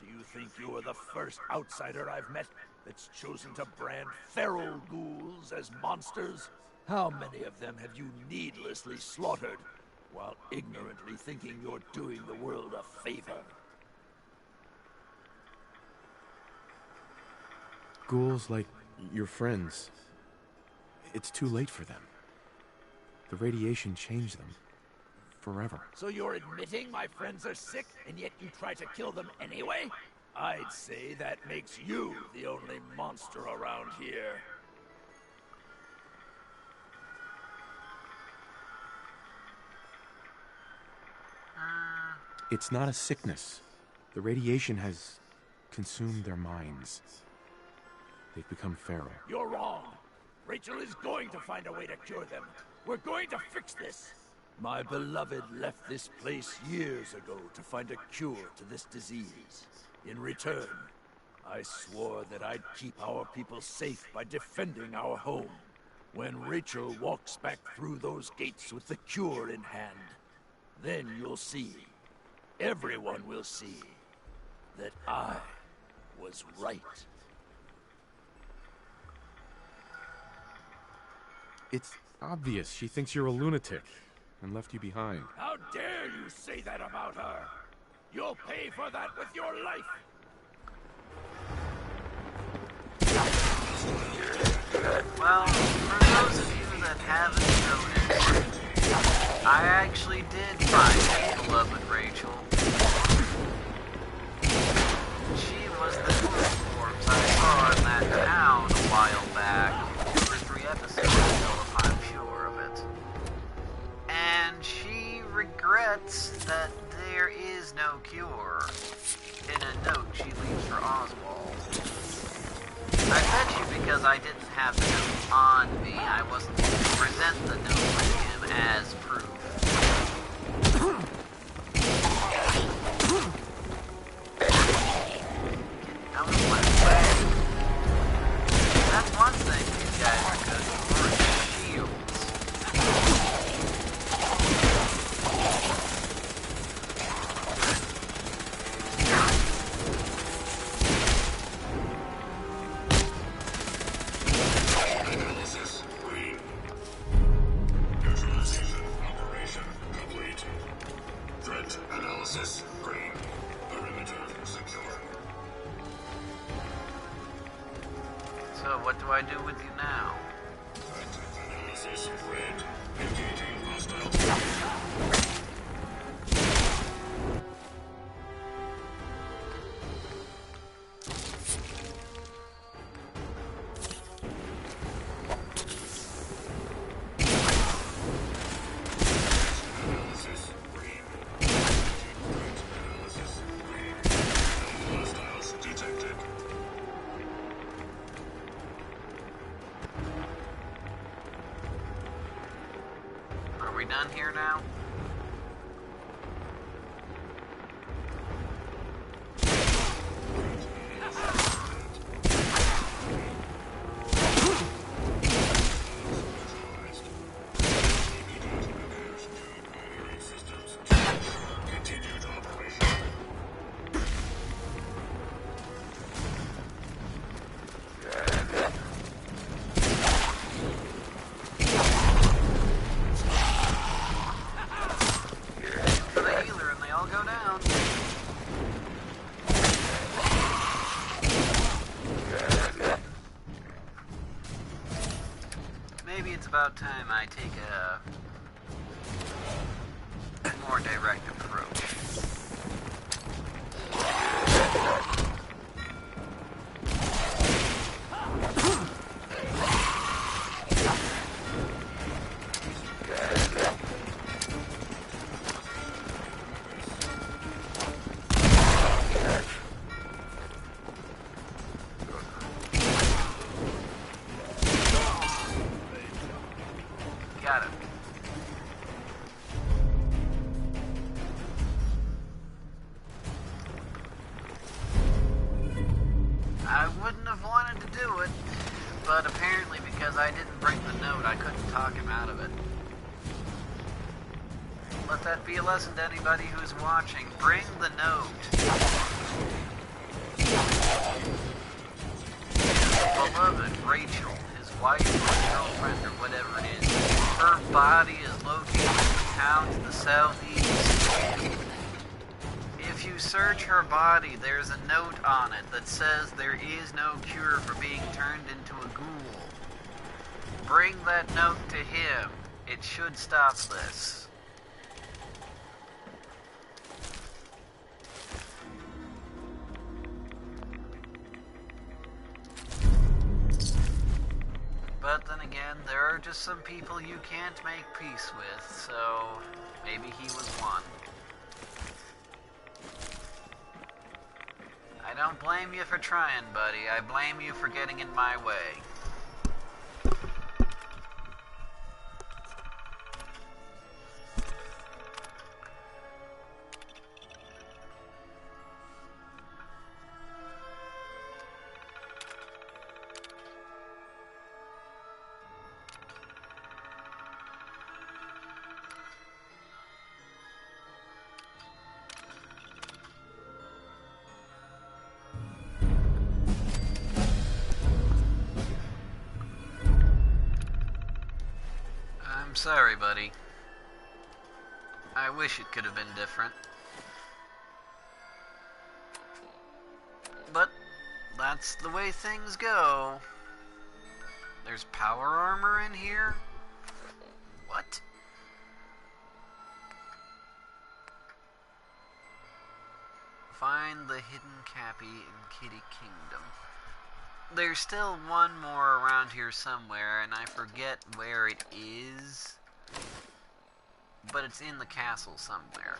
Do you think you are the first outsider I've met that's chosen to brand feral ghouls as monsters? How many of them have you needlessly slaughtered, while ignorantly thinking you're doing the world a favor? Ghouls like your friends. It's too late for them. The radiation changed them. Forever. So you're admitting my friends are sick, and yet you try to kill them anyway? I'd say that makes you the only monster around here. It's not a sickness. The radiation has consumed their minds. They've become feral. You're wrong. Rachel is going to find a way to cure them. We're going to fix this. My beloved left this place years ago to find a cure to this disease. In return, I swore that I'd keep our people safe by defending our home. When Rachel walks back through those gates with the cure in hand, then you'll see, everyone will see, that I was right. It's obvious she thinks you're a lunatic and left you behind. How dare you say that about her? You'll pay for that with your life! Well, for those of you that haven't noticed, I actually did find his beloved Rachel. She was the ghost corpse I saw in that town a while back. 2 or 3 episodes ago, if I'm sure of it. And she regrets that there is no cure. In a note she leaves for Oswald. I bet you because I didn't have the note on me, I wasn't able to present the note to him as proof. Get out of my way. That's one thing these guys are good for, shields. Analysis green. Neutralization operation complete. Threat analysis green. Perimeter secure. So what do I do with you now? Threat analysis red. Engaging hostile target. Analysis green. Threat analysis green. Hostiles detected. Are we done here now? Neutralized. Immediate repairs to primary systems to ensure continued operation. For the healer and they all go down. Maybe it's about time I take a more direct approach. Got it. I wouldn't have wanted to do it, but apparently because I didn't bring the note, I couldn't talk him out of it. Let that be a lesson to anybody who's watching. Bring the note. Beloved Rachel, his wife or girlfriend or whatever it is, her body is located in the town to the southeast. If you search her body, there's a note on it that says there is no cure for being turned into a ghoul. Bring that note to him. It should stop this. But then again, there are just some people you can't make peace with, so maybe he was one. I don't blame you for trying, buddy. I blame you for getting in my way. I'm sorry, buddy. I wish it could have been different. But that's the way things go. There's power armor in here? What? Find the hidden Cappy in Kitty Kingdom. There's still one more around here somewhere, and I forget where it is. But it's in the castle somewhere.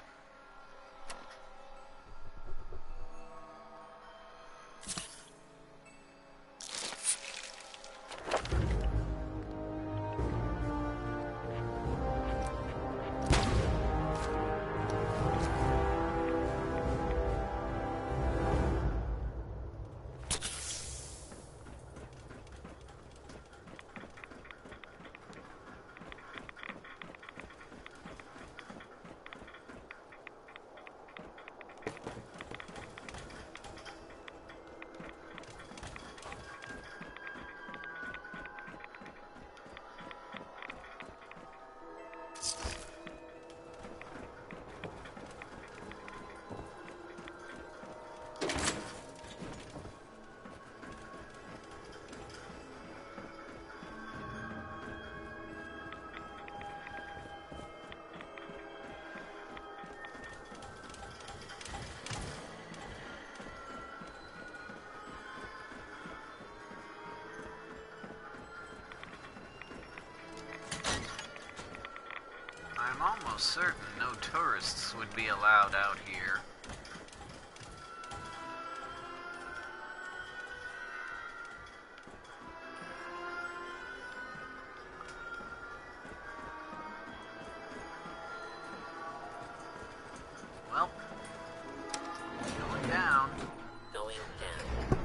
I'm almost certain no tourists would be allowed out here. Well, going down. Going down.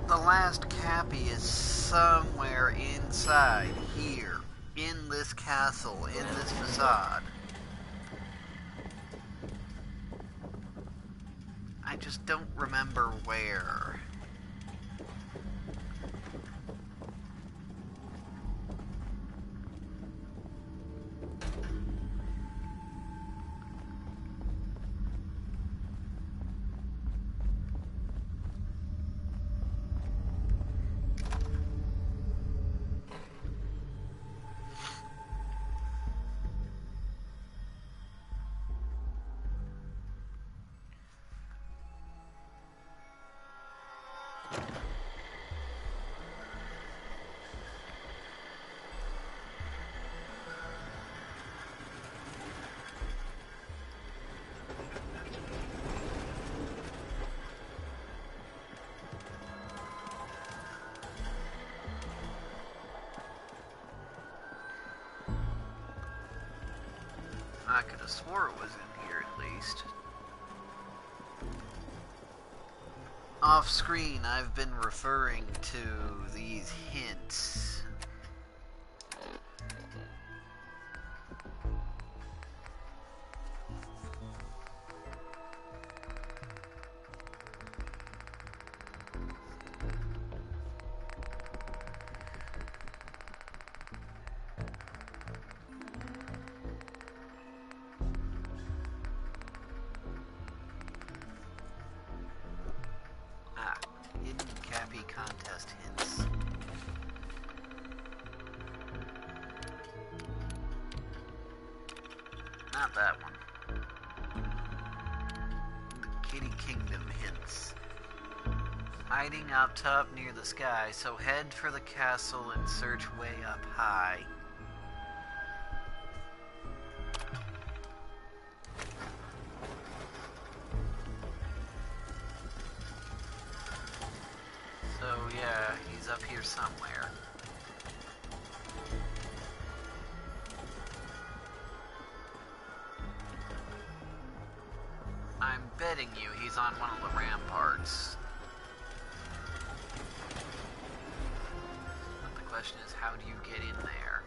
The last Cappy is somewhere inside here, in this castle, in this facade. I just don't remember where. I could have swore it was in here at least. Off screen, I've been referring to these hints. Hidden Cappy contest hints. Not that one. The Kitty Kingdom hints. Hiding up top near the sky, so head for the castle and search way up high. So yeah, he's up here somewhere. I'm betting you he's on one of the ramparts. But the question is, how do you get in there?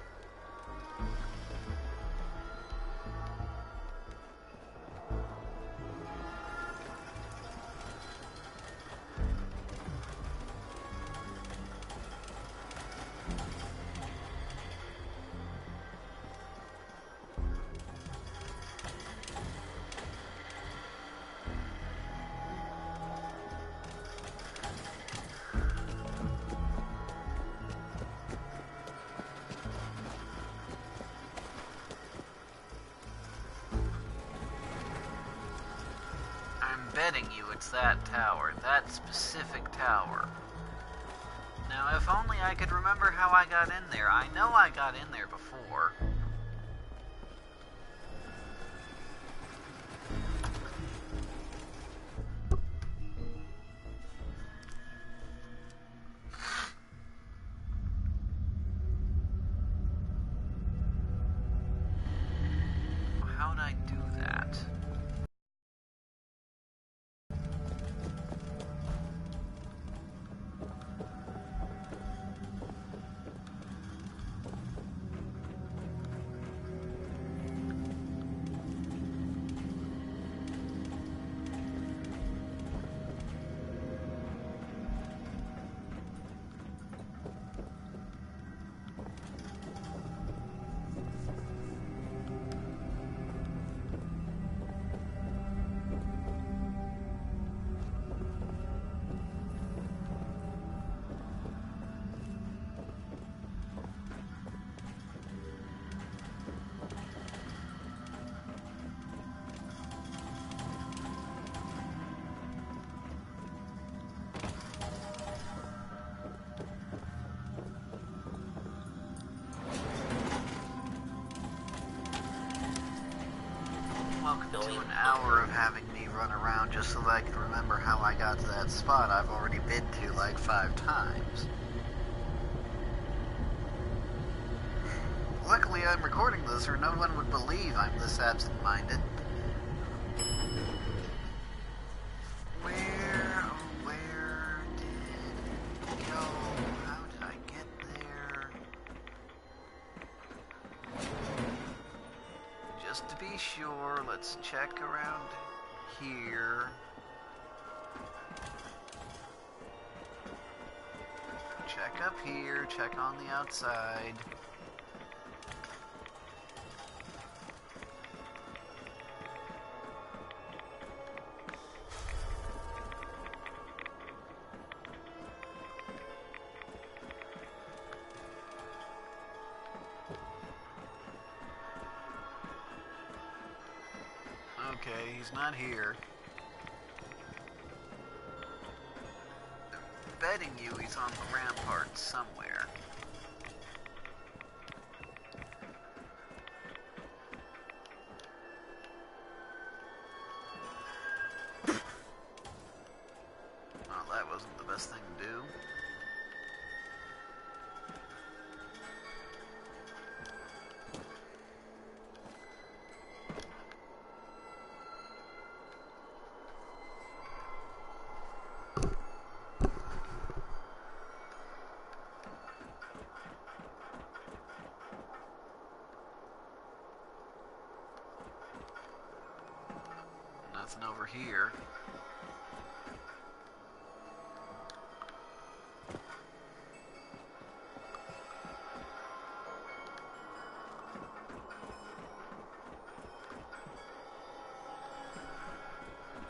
betting you it's that tower, that specific tower. Now, if only I could remember how I got in there. I know I got in there before. How'd I do that? Welcome to an hour of having me run around just so that I can remember how I got to that spot I've already been to like 5 times. Luckily I'm recording this or no one would believe I'm this absent-minded. Where did it go? How did I get there? Just to be sure, let's check around here. Check up here, check on the outside. Okay, he's not here. Betting you he's on the ramparts somewhere. Well, that wasn't the best thing to do. Nothing over here.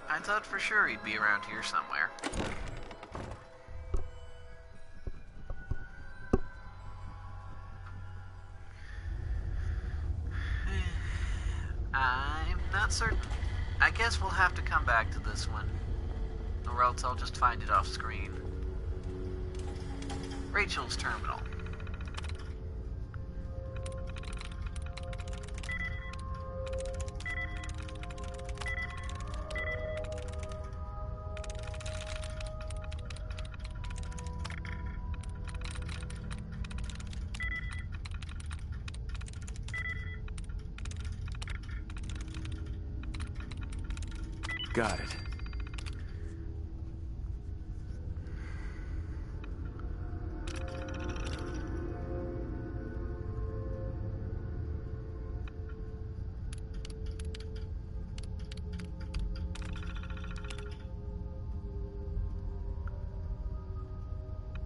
I thought for sure he'd be around here somewhere. I'm not certain. I guess we'll have to come back to this one, or else I'll just find it off screen. Rachel's terminal. Got it.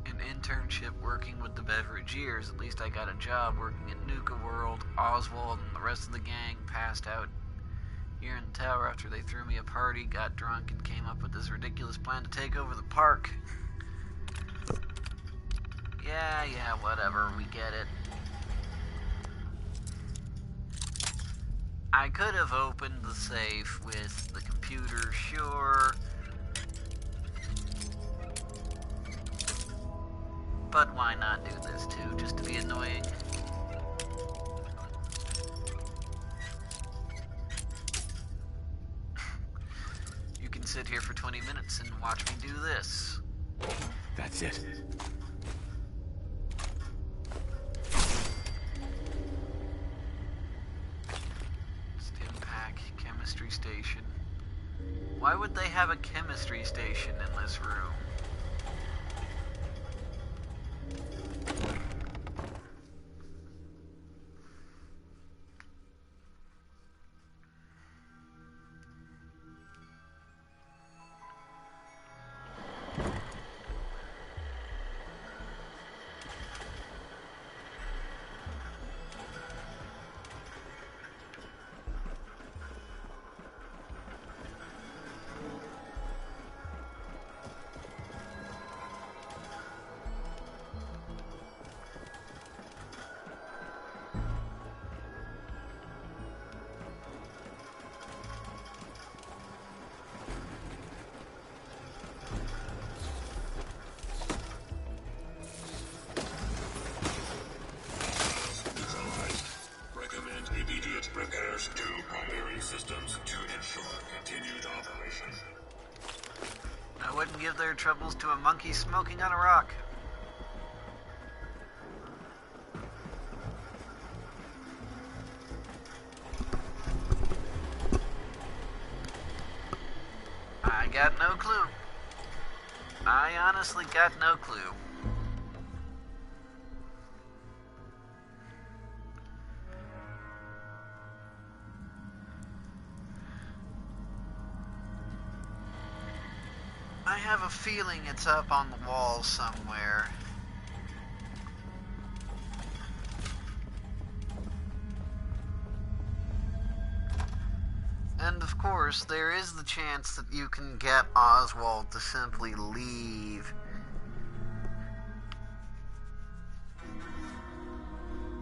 An internship working with the Beverageers. At least I got a job working at Nuka World. Oswald and the rest of the gang passed out here in the tower after they threw me a party, got drunk, and came up with this ridiculous plan to take over the park. Yeah, whatever, we get it. I could have opened the safe with the computer, sure, But why not do this too, just to be annoying? You can sit here for 20 minutes and watch me do this. That's it. Stimpack chemistry station. Why would they have a chemistry station in this room? Recommend immediate repairs to primary systems to ensure continued operation. I wouldn't give their troubles to a monkey smoking on a rock. I got no clue. I honestly got no clue. I have a feeling it's up on the wall somewhere. And of course, there is the chance that you can get Oswald to simply leave.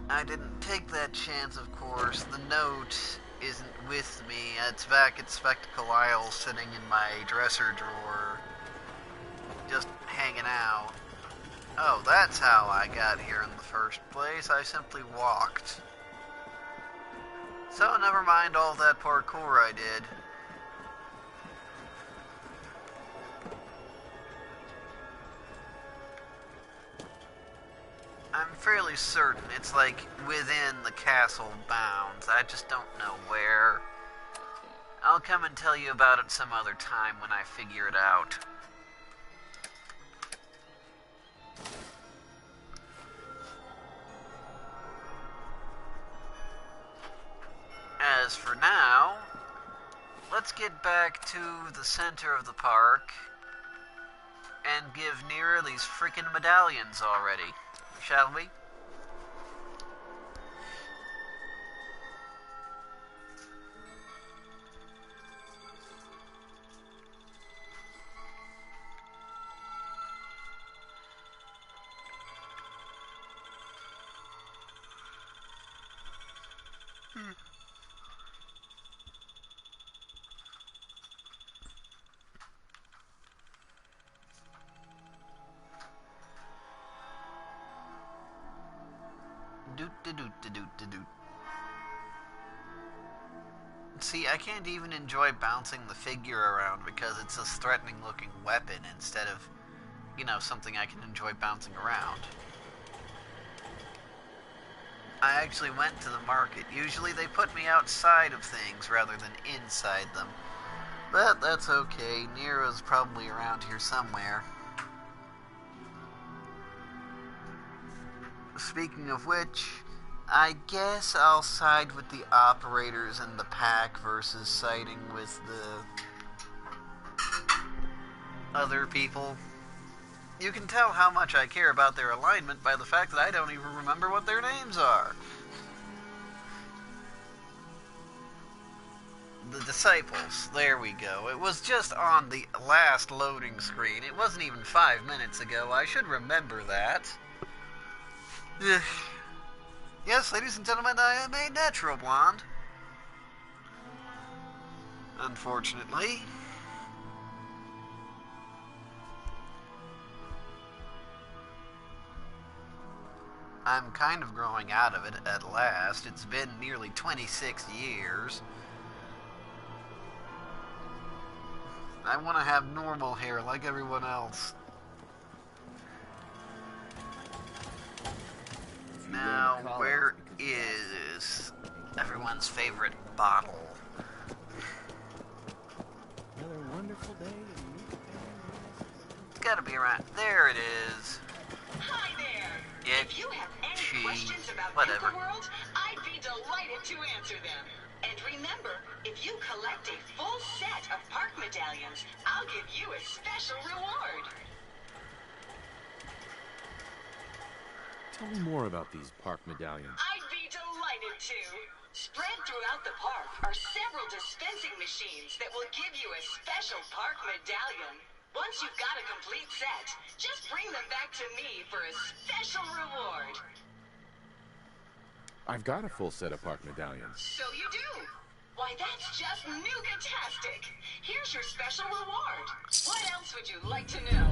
I didn't take that chance, of course. The note isn't with me. It's back at Spectacle Isle, sitting in my dresser drawer, just hanging out. Oh, that's how I got here in the first place. I simply walked. So never mind all that parkour I did. I'm fairly certain it's like within the castle bounds. I just don't know where. I'll come and tell you about it some other time when I figure it out. As for now, let's get back to the center of the park and give Nira these freaking medallions already, shall we? See, I can't even enjoy bouncing the figure around because it's a threatening looking weapon instead of, you know, something I can enjoy bouncing around. I actually went to the market. Usually they put me outside of things rather than inside them. But that's okay. Nero's probably around here somewhere. Speaking of which, I guess I'll side with the operators in the pack versus siding with the other people. You can tell how much I care about their alignment by the fact that I don't even remember what their names are. The disciples, there we go. It was just on the last loading screen. It wasn't even 5 minutes ago. I should remember that. Yes, ladies and gentlemen, I am a natural blonde. Unfortunately. I'm kind of growing out of it at last. It's been nearly 26 years. I want to have normal hair like everyone else. Now, where is everyone's favorite bottle? Another wonderful day. It's gotta be around. There it is. Hi there. It, If you have any she, questions about whatever. Nuka World, I'd be delighted to answer them. And remember, if you collect a full set of park medallions, I'll give you a special reward. Tell me more about these park medallions. I'd be delighted to. Spread throughout the park are several dispensing machines that will give you a special park medallion. Once you've got a complete set, just bring them back to me for a special reward. I've got a full set of park medallions. So you do. Why, that's just nuka-tastic. Here's your special reward. What else would you like to know?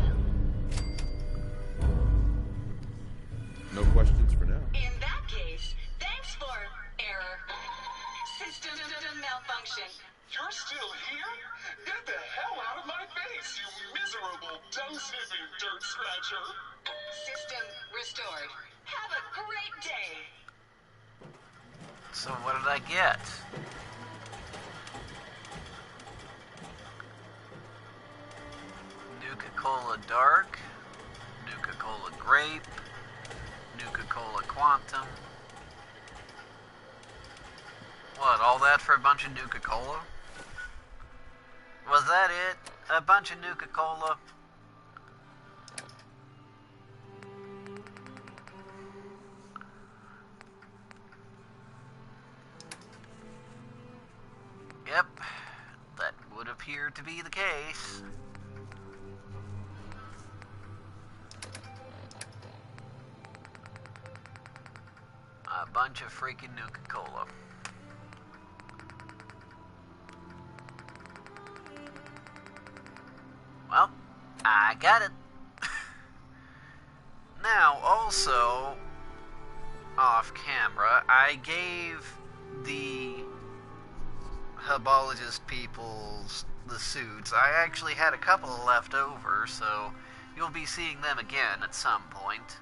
No questions for now. In that case, thanks for error. System malfunction. You're still here? Get the hell out of my face, you miserable, dung-sniffing dirt scratcher! System restored. Have a great day. So what did I get? Nuka-Cola Dark, Nuka-Cola Grape, Nuka-Cola Quantum. What, all that for a bunch of Nuka-Cola? Was that it? A bunch of Nuka-Cola? Yep, that would appear to be the case. A bunch of freaking Nuka-Cola. Well, I got it. Now, also, off camera, I gave the Hubologist peoples the suits. I actually had a couple left over, so you'll be seeing them again at some point.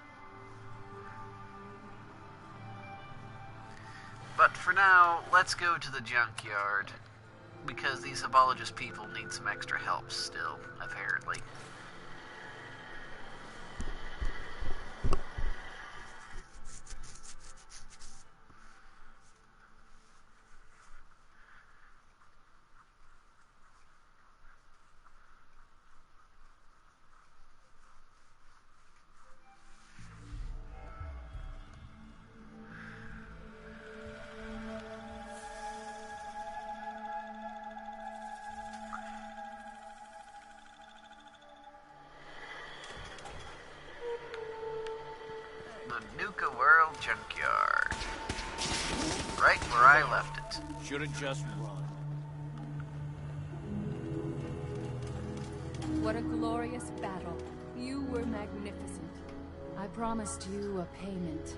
But for now, let's go to the junkyard, because these Hubologist people need some extra help still, apparently. The Nuka World Junkyard. Right where I left it. Should've just run. What a glorious battle. You were magnificent. I promised you a payment.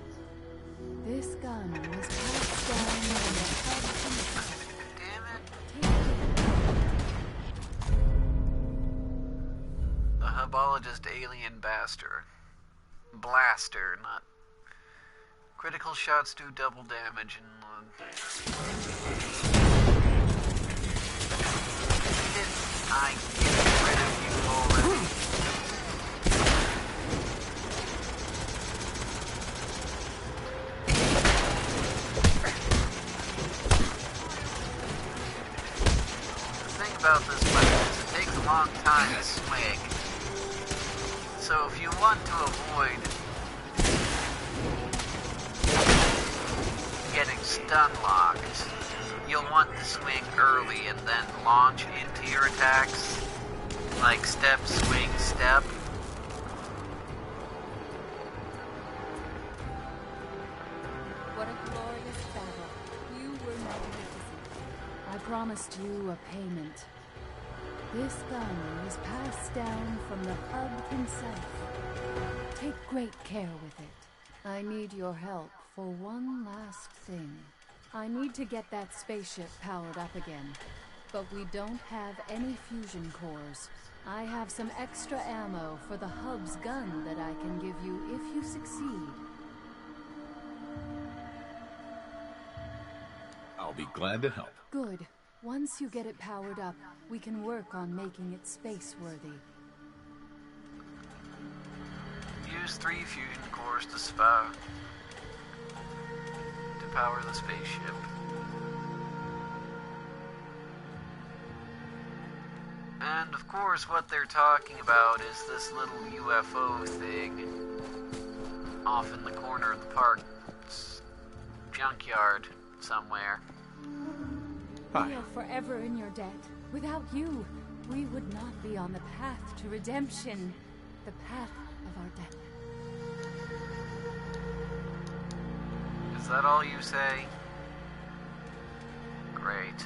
This gun was passed down from the hub Damn it. The Hubologist alien bastard. Blaster, not... Critical shots do double damage and... Didn't I get rid of you already? The thing about this weapon is it takes a long time to swing. So if you want to avoid getting stun locked, you'll want to swing early and then launch into your attacks, like step, swing, step. What a glorious battle. You were magnificent. I promised you a payment. This gun was passed down from the hub himself. Take great care with it. I need your help for one last thing. I need to get that spaceship powered up again, but we don't have any fusion cores. I have some extra ammo for the hub's gun that I can give you if you succeed. I'll be glad to help. Good. Once you get it powered up, we can work on making it space-worthy. Use 3 fusion cores to power the spaceship. And of course what they're talking about is this little UFO thing off in the corner of the park's junkyard somewhere. Hi. We are forever in your debt. Without you, we would not be on the path to redemption. The path of our debt. Is that all you say? Great.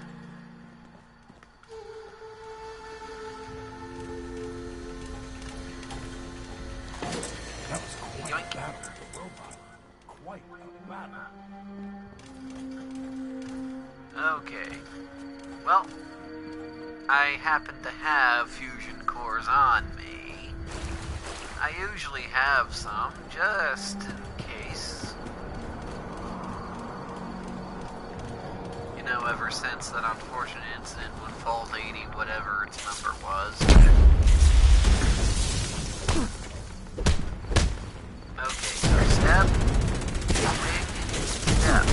That was quite Yoink. a battle with the robot. Quite a battle. Okay. Well, I happen to have fusion cores on me. I usually have some, just in case. You know, ever since that unfortunate incident when Fault 80, whatever its number was. Okay, so step, big step.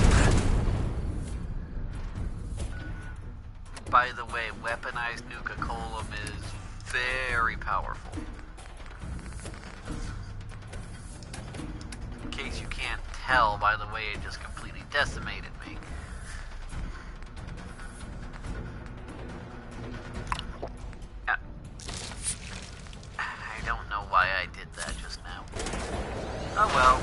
By the way, weaponized nuka column is very powerful. In case you can't tell by the way it just completely decimated me. I don't know why I did that just now. Oh well.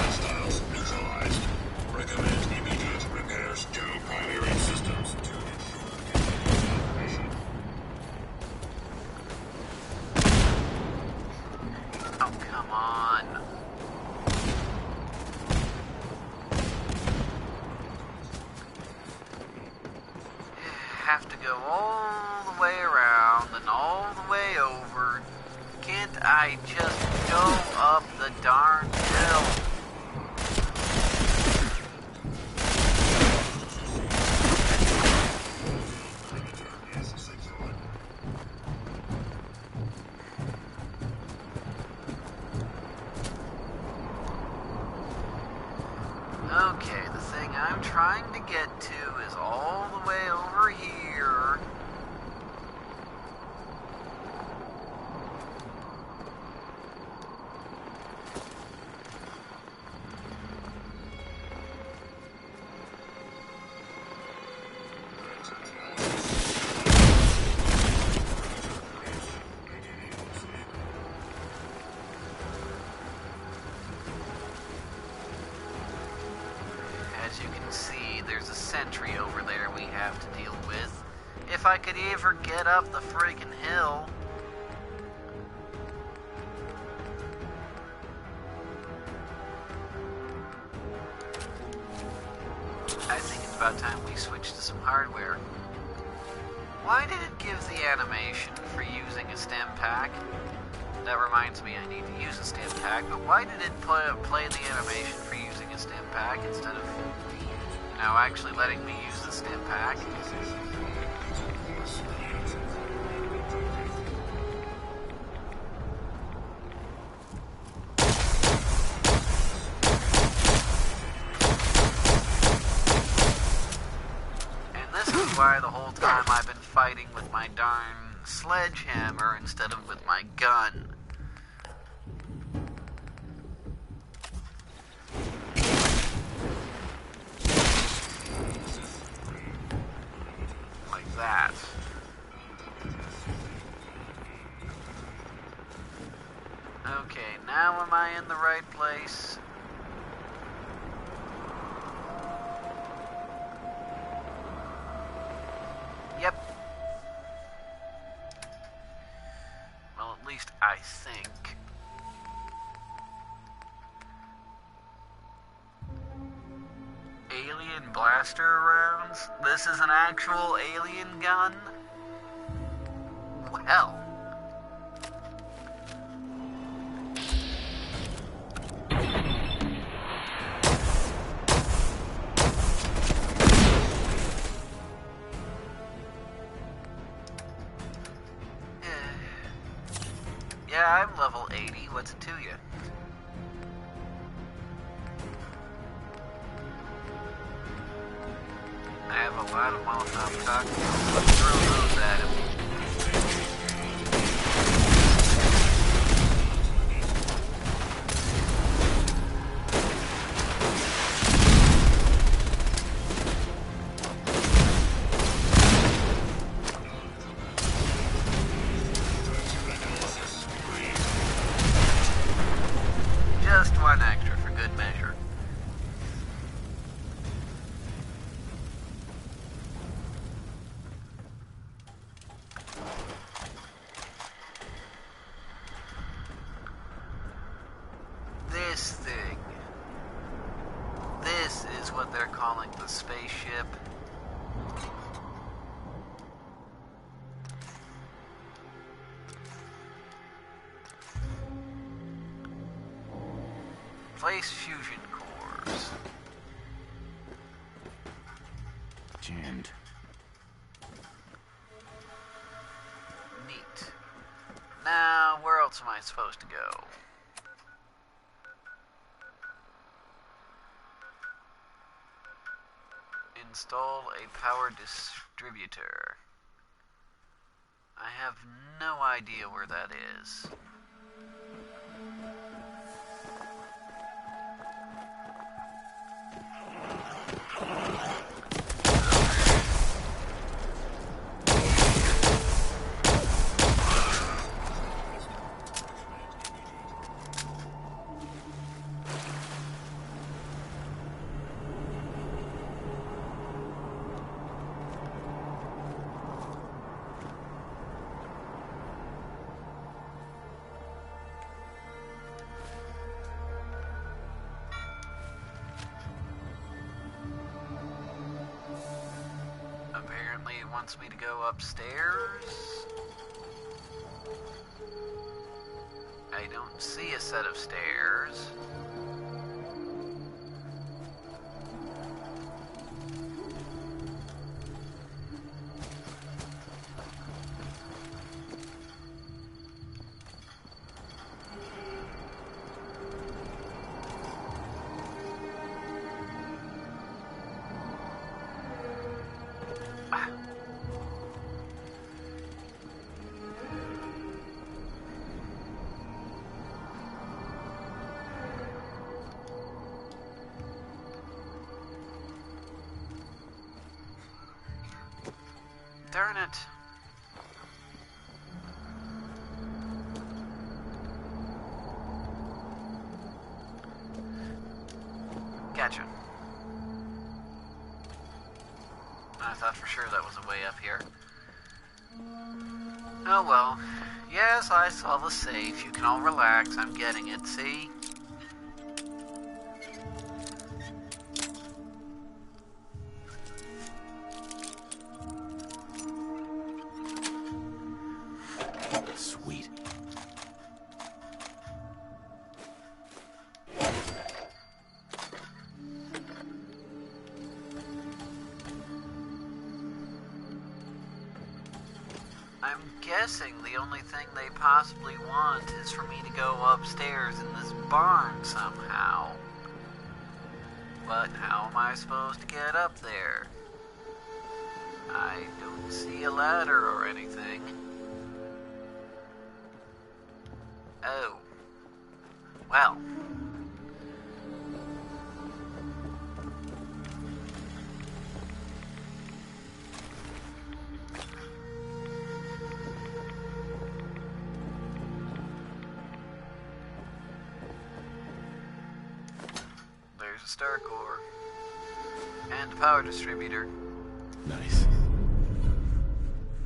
Hostiles neutralized. Recommend immediate repairs to primary systems to ensure continued operation. Oh, come on. Have to go all the way around and all the way over. Can't I just go up the darn hill? Okay, the thing I'm trying to get to is all the way over here. As you can see, there's a sentry over there we have to deal with. If I could ever get up the friggin' hill. I think it's about time we switch to some hardware. Why did it give the animation for using a stem pack? That reminds me I need to use a stem pack, but why did it play the animation for using a stem pack instead of, actually letting me use the stem pack? And this is why the whole time I've been fighting with my darn sledgehammer instead of with my gun. Like that. Okay, now am I in the right place? Yep. Well, at least I think. blaster rounds? This is an actual alien gun? Well. Yeah, I'm level 80. What's it to you? I have a lot of Molotov cocktails. Let's throw those at him. Just one extra for good measure. This thing. This is what they're calling the spaceship. Place fusion cores. Jammed. Neat. Now, where else am I supposed to go? Install a power distributor. I have no idea where that is. Apparently it wants me to go upstairs. I don't see a set of stairs. Darn it. Gotcha. I thought for sure that was a way up here. Oh well. Yes, I saw the safe. You can all relax. I'm getting it, see? Sweet. I'm guessing the only thing they possibly want is for me to go upstairs in this barn somehow. But how am I supposed to get up there? I don't see a ladder or anything. Oh. Well. There's a star core. And a power distributor. Nice.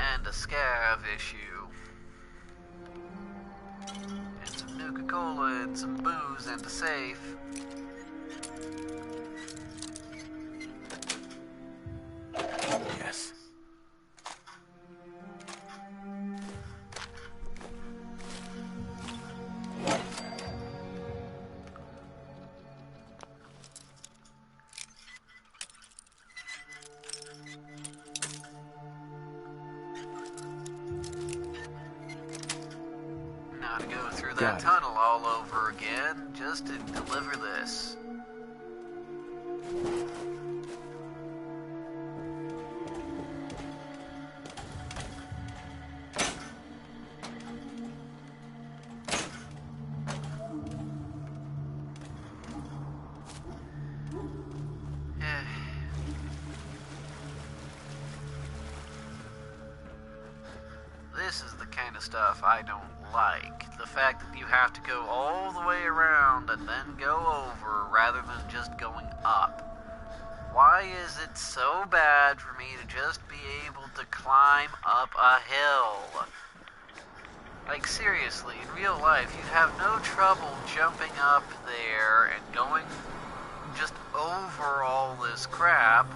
And a scav issue. And some Nuka-Cola and some booze and a safe. Now to go through that Got it. tunnel all over again just to deliver this. This is the kind of stuff I don't like. The fact that you have to go all the way around and then go over rather than just going up. Why is it so bad for me to just be able to climb up a hill? Like, seriously, in real life, you'd have no trouble jumping up there and going just over all this crap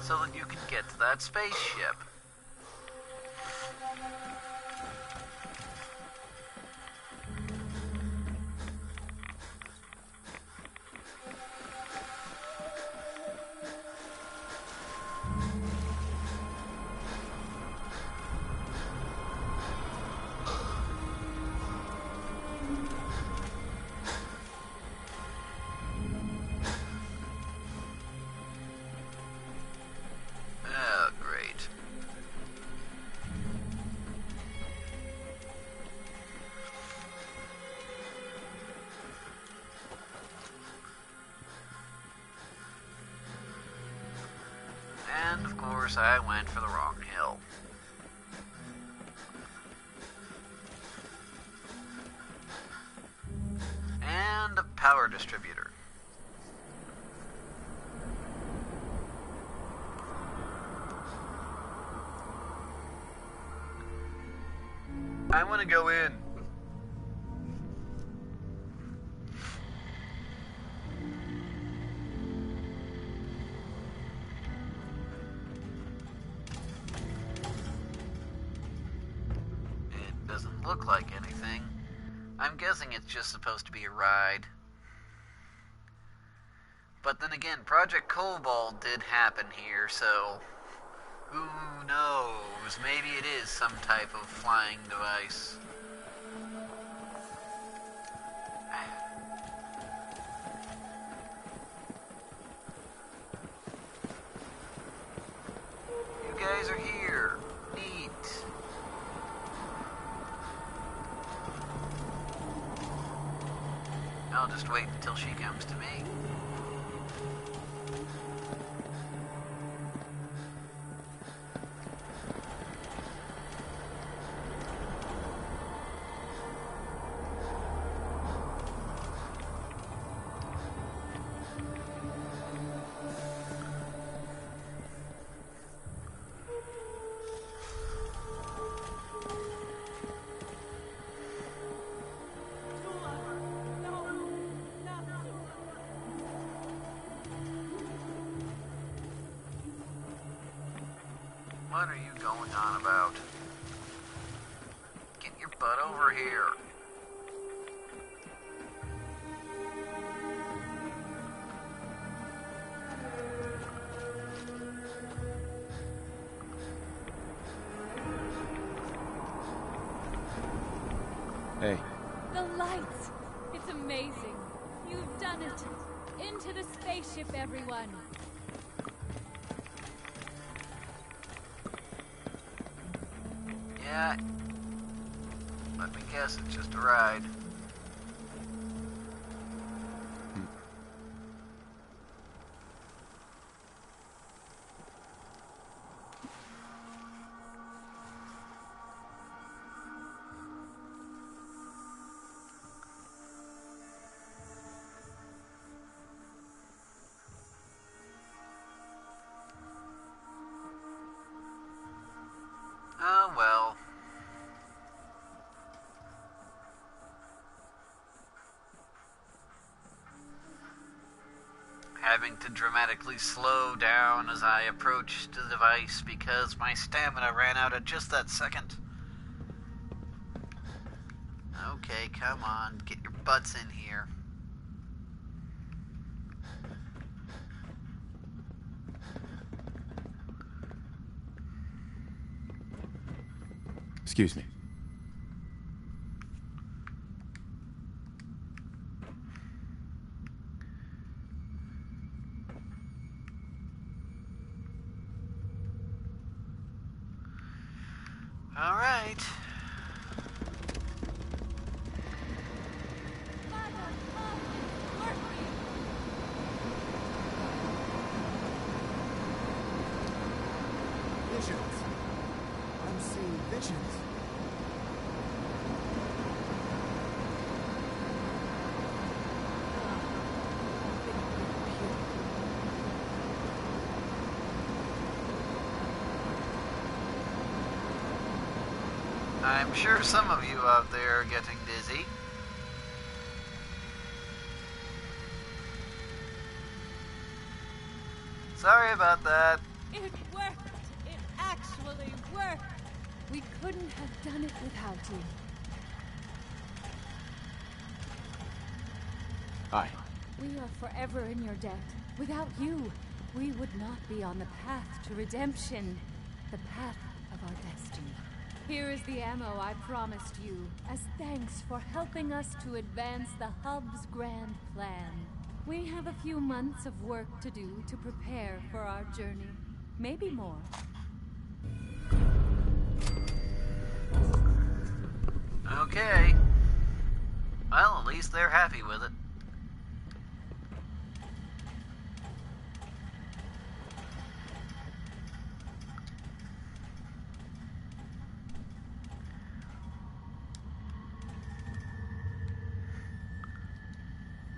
so that you can get to that spaceship. Oh, great. And, of course, I went for the wrong hill. And a power distributor. I want to go in. It doesn't look like anything. I'm guessing it's just supposed to be a ride. But then again, Project Cobalt did happen here, so who knows? Maybe it is some type of flying device. You guys are here. Neat. I'll just wait until she comes to me. What are you going on about? Get your butt over here. Hey, The lights! It's amazing. You've done it. Into the spaceship, everyone. Yeah. Let me guess, it's just a ride. Oh well. Having to dramatically slow down as I approached the device because my stamina ran out at just that second. Okay, come on, get your butts in here. excuse me. All right. Visions. I'm seeing visions. I'm sure some of you out there are getting dizzy. Sorry about that. It worked! It actually worked! We couldn't have done it without you. Hi. We are forever in your debt. Without you, we would not be on the path to redemption. The path of our destiny. Here is the ammo I promised you, as thanks for helping us to advance the Hub's grand plan. We have a few months of work to do to prepare for our journey. Maybe more. Okay. Well, at least they're happy with it.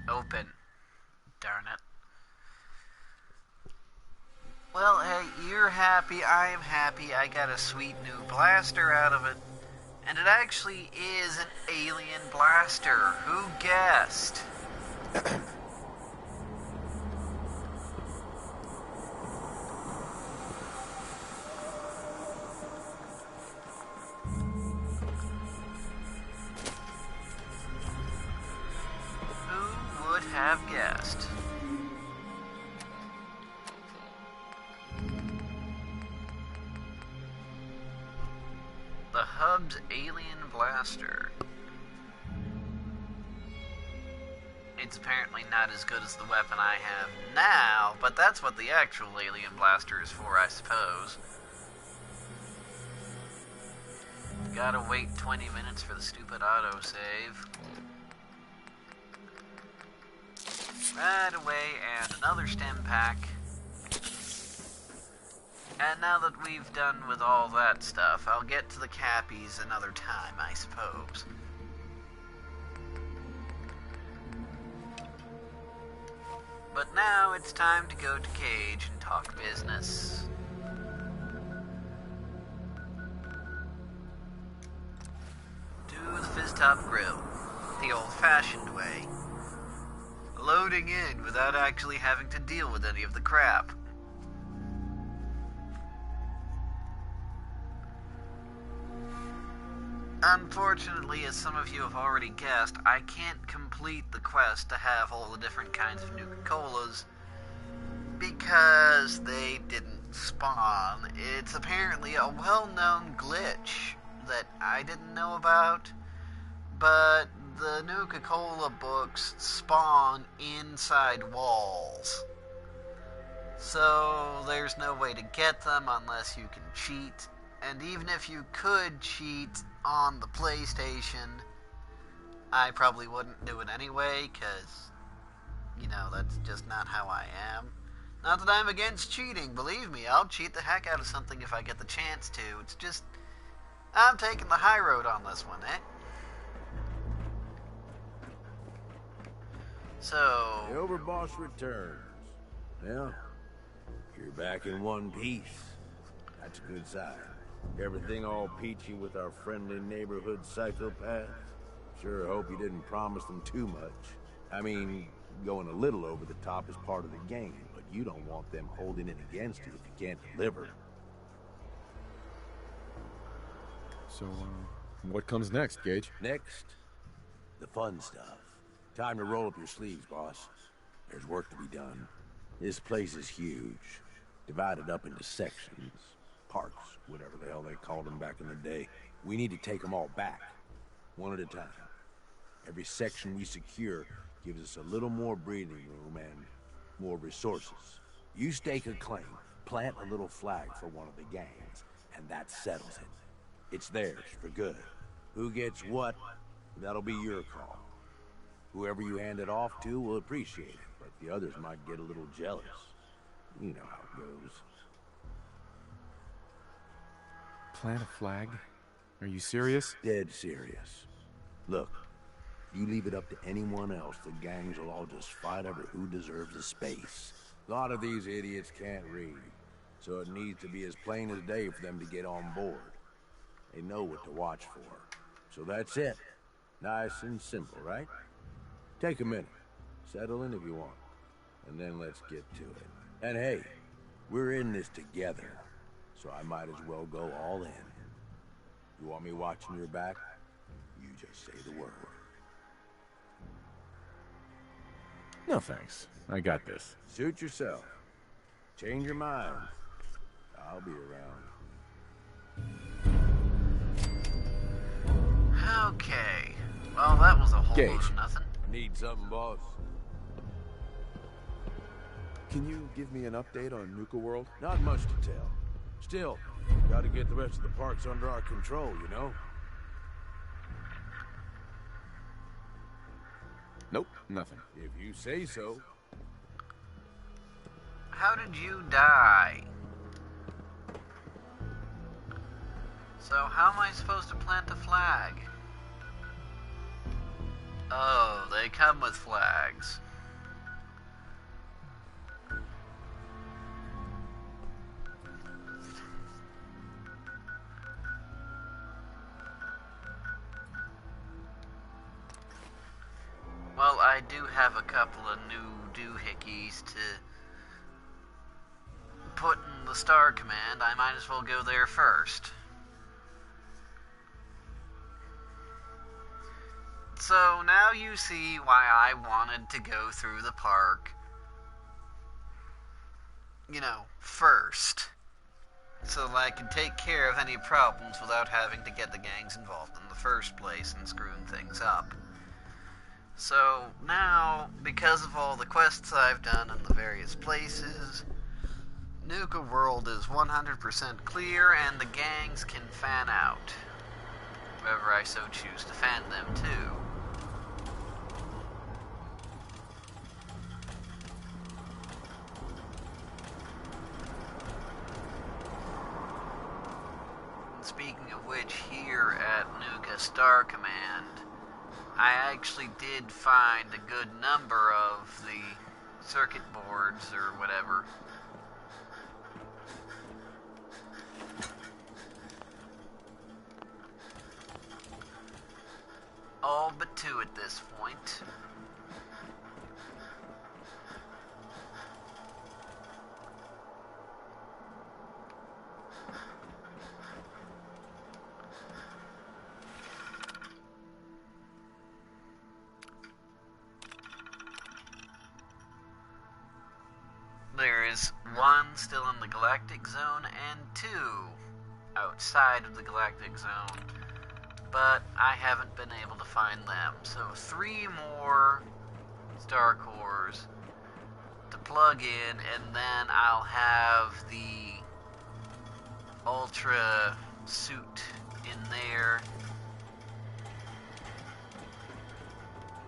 Open. Darn it. Well, hey, you're happy, I am happy, I got a sweet new blaster out of it. And it actually is an alien blaster. Who guessed? Who would have guessed? The Hub's alien blaster. It's apparently not as good as the weapon I have now, but that's what the actual alien blaster is for, I suppose. Gotta wait 20 minutes for the stupid autosave. Right away, and another stem pack. And now that we've done with all that stuff, I'll get to the cappies another time, I suppose. But now it's time to go to Cage and talk business. Do the Fizz-Top Grill, the old-fashioned way. Loading in without actually having to deal with any of the crap. Unfortunately, as some of you have already guessed, I can't complete the quest to have all the different kinds of Nuka-Colas because they didn't spawn. It's apparently a well-known glitch that I didn't know about, but the Nuka-Cola books spawn inside walls. So there's no way to get them unless you can cheat. And even if you could cheat on the PlayStation, I probably wouldn't do it anyway, because, you know, that's just not how I am. Not that I'm against cheating, believe me, I'll cheat the heck out of something if I get the chance to. It's just, I'm taking the high road on this one, eh? So... The Overboss returns. Well, you're back in one piece. That's a good sign. Everything all peachy with our friendly neighborhood psychopaths? Sure hope you didn't promise them too much. I mean, going a little over the top is part of the game, but you don't want them holding it against you if you can't deliver. So, what comes next, Gage? Next, the fun stuff. Time to roll up your sleeves, boss. There's work to be done. This place is huge, divided up into sections. Parts, whatever the hell they called them back in the day. We need to take them all back, one at a time. Every section we secure gives us a little more breathing room and more resources. You stake a claim, plant a little flag for one of the gangs, and that settles it. It's theirs for good. Who gets what, that'll be your call. Whoever you hand it off to will appreciate it, but the others might get a little jealous. You know how it goes. Plant a flag? Are you serious? Dead serious. Look, you leave it up to anyone else, the gangs will all just fight over who deserves the space. A lot of these idiots can't read, so it needs to be as plain as day for them to get on board. They know what to watch for. So that's it. Nice and simple, right? Take a minute. Settle in if you want. And then let's get to it. And hey, we're in this together, so I might as well go all in. You want me watching your back? You just say the word. No thanks. I got this. Suit yourself. Change your mind. I'll be around. Okay. Well, that was a whole Gage. lot of nothing. Need something, boss? Can you give me an update on Nuka World? Not much to tell. Still, gotta get the rest of the parks under our control, you know? Nope, nothing. If you say so. How did you die? So how am I supposed to plant a flag? Oh, they come with flags. Well, I do have a couple of new doohickeys to put in the Star Command. I might as well go there first. So now you see why I wanted to go through the park, you know, first. So that I could take care of any problems without having to get the gangs involved in the first place and screwing things up. So now, because of all the quests I've done in the various places, Nuka World is 100% clear and the gangs can fan out. Whoever I so choose to fan them to. And speaking of which, here at Nuka Star Command, I actually did find a good number of the circuit boards or whatever. All but two at this point. There is one still in the Galactic Zone and two outside of the Galactic Zone, but I haven't been able to find them. So 3 more Star Cores to plug in, and then I'll have the Ultra suit in there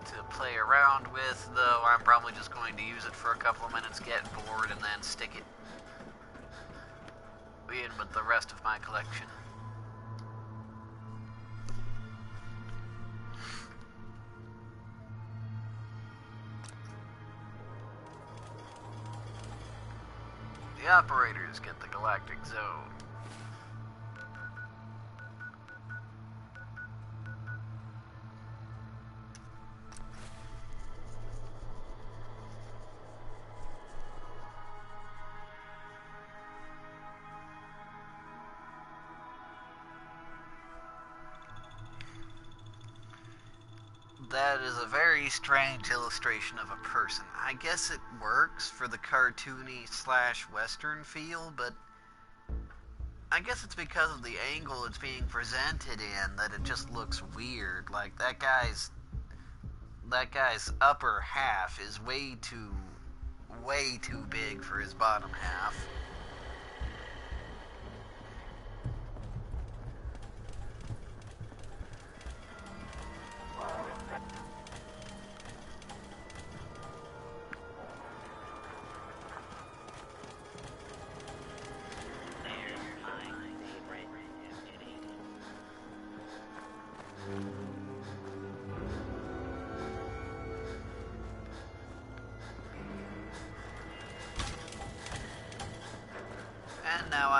to play around with, though I'm probably just going to use it for a couple of minutes, get bored, and then stick it in with the rest of my collection. The operators get the Galactic Zone. That is a very strange illustration of a person. I guess it works for the cartoony / western feel, but I guess it's because of the angle it's being presented in that it just looks weird. Like that guy's upper half is way too big for his bottom half.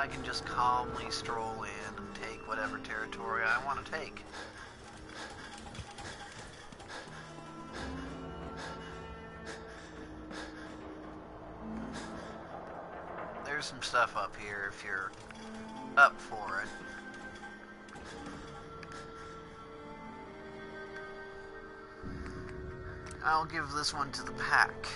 I can just calmly stroll in and take whatever territory I want to take. There's some stuff up here if you're up for it. I'll give this one to the pack.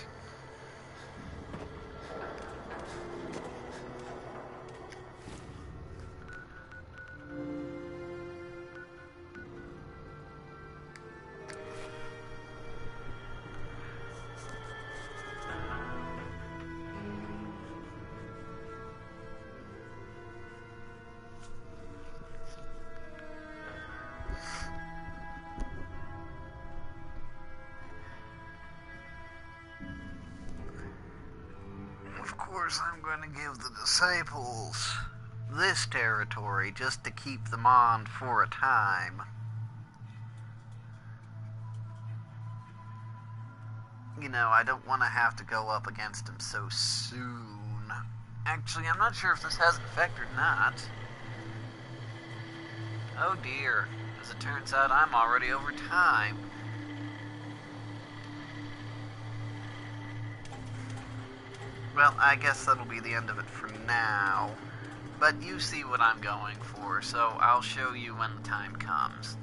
Of course, I'm going to give the disciples this territory just to keep them on for a time. You know, I don't want to have to go up against them so soon. Actually, I'm not sure if this has an effect or not. Oh dear. As it turns out, I'm already over time. Well, I guess that'll be the end of it for now. But you see what I'm going for, so I'll show you when the time comes.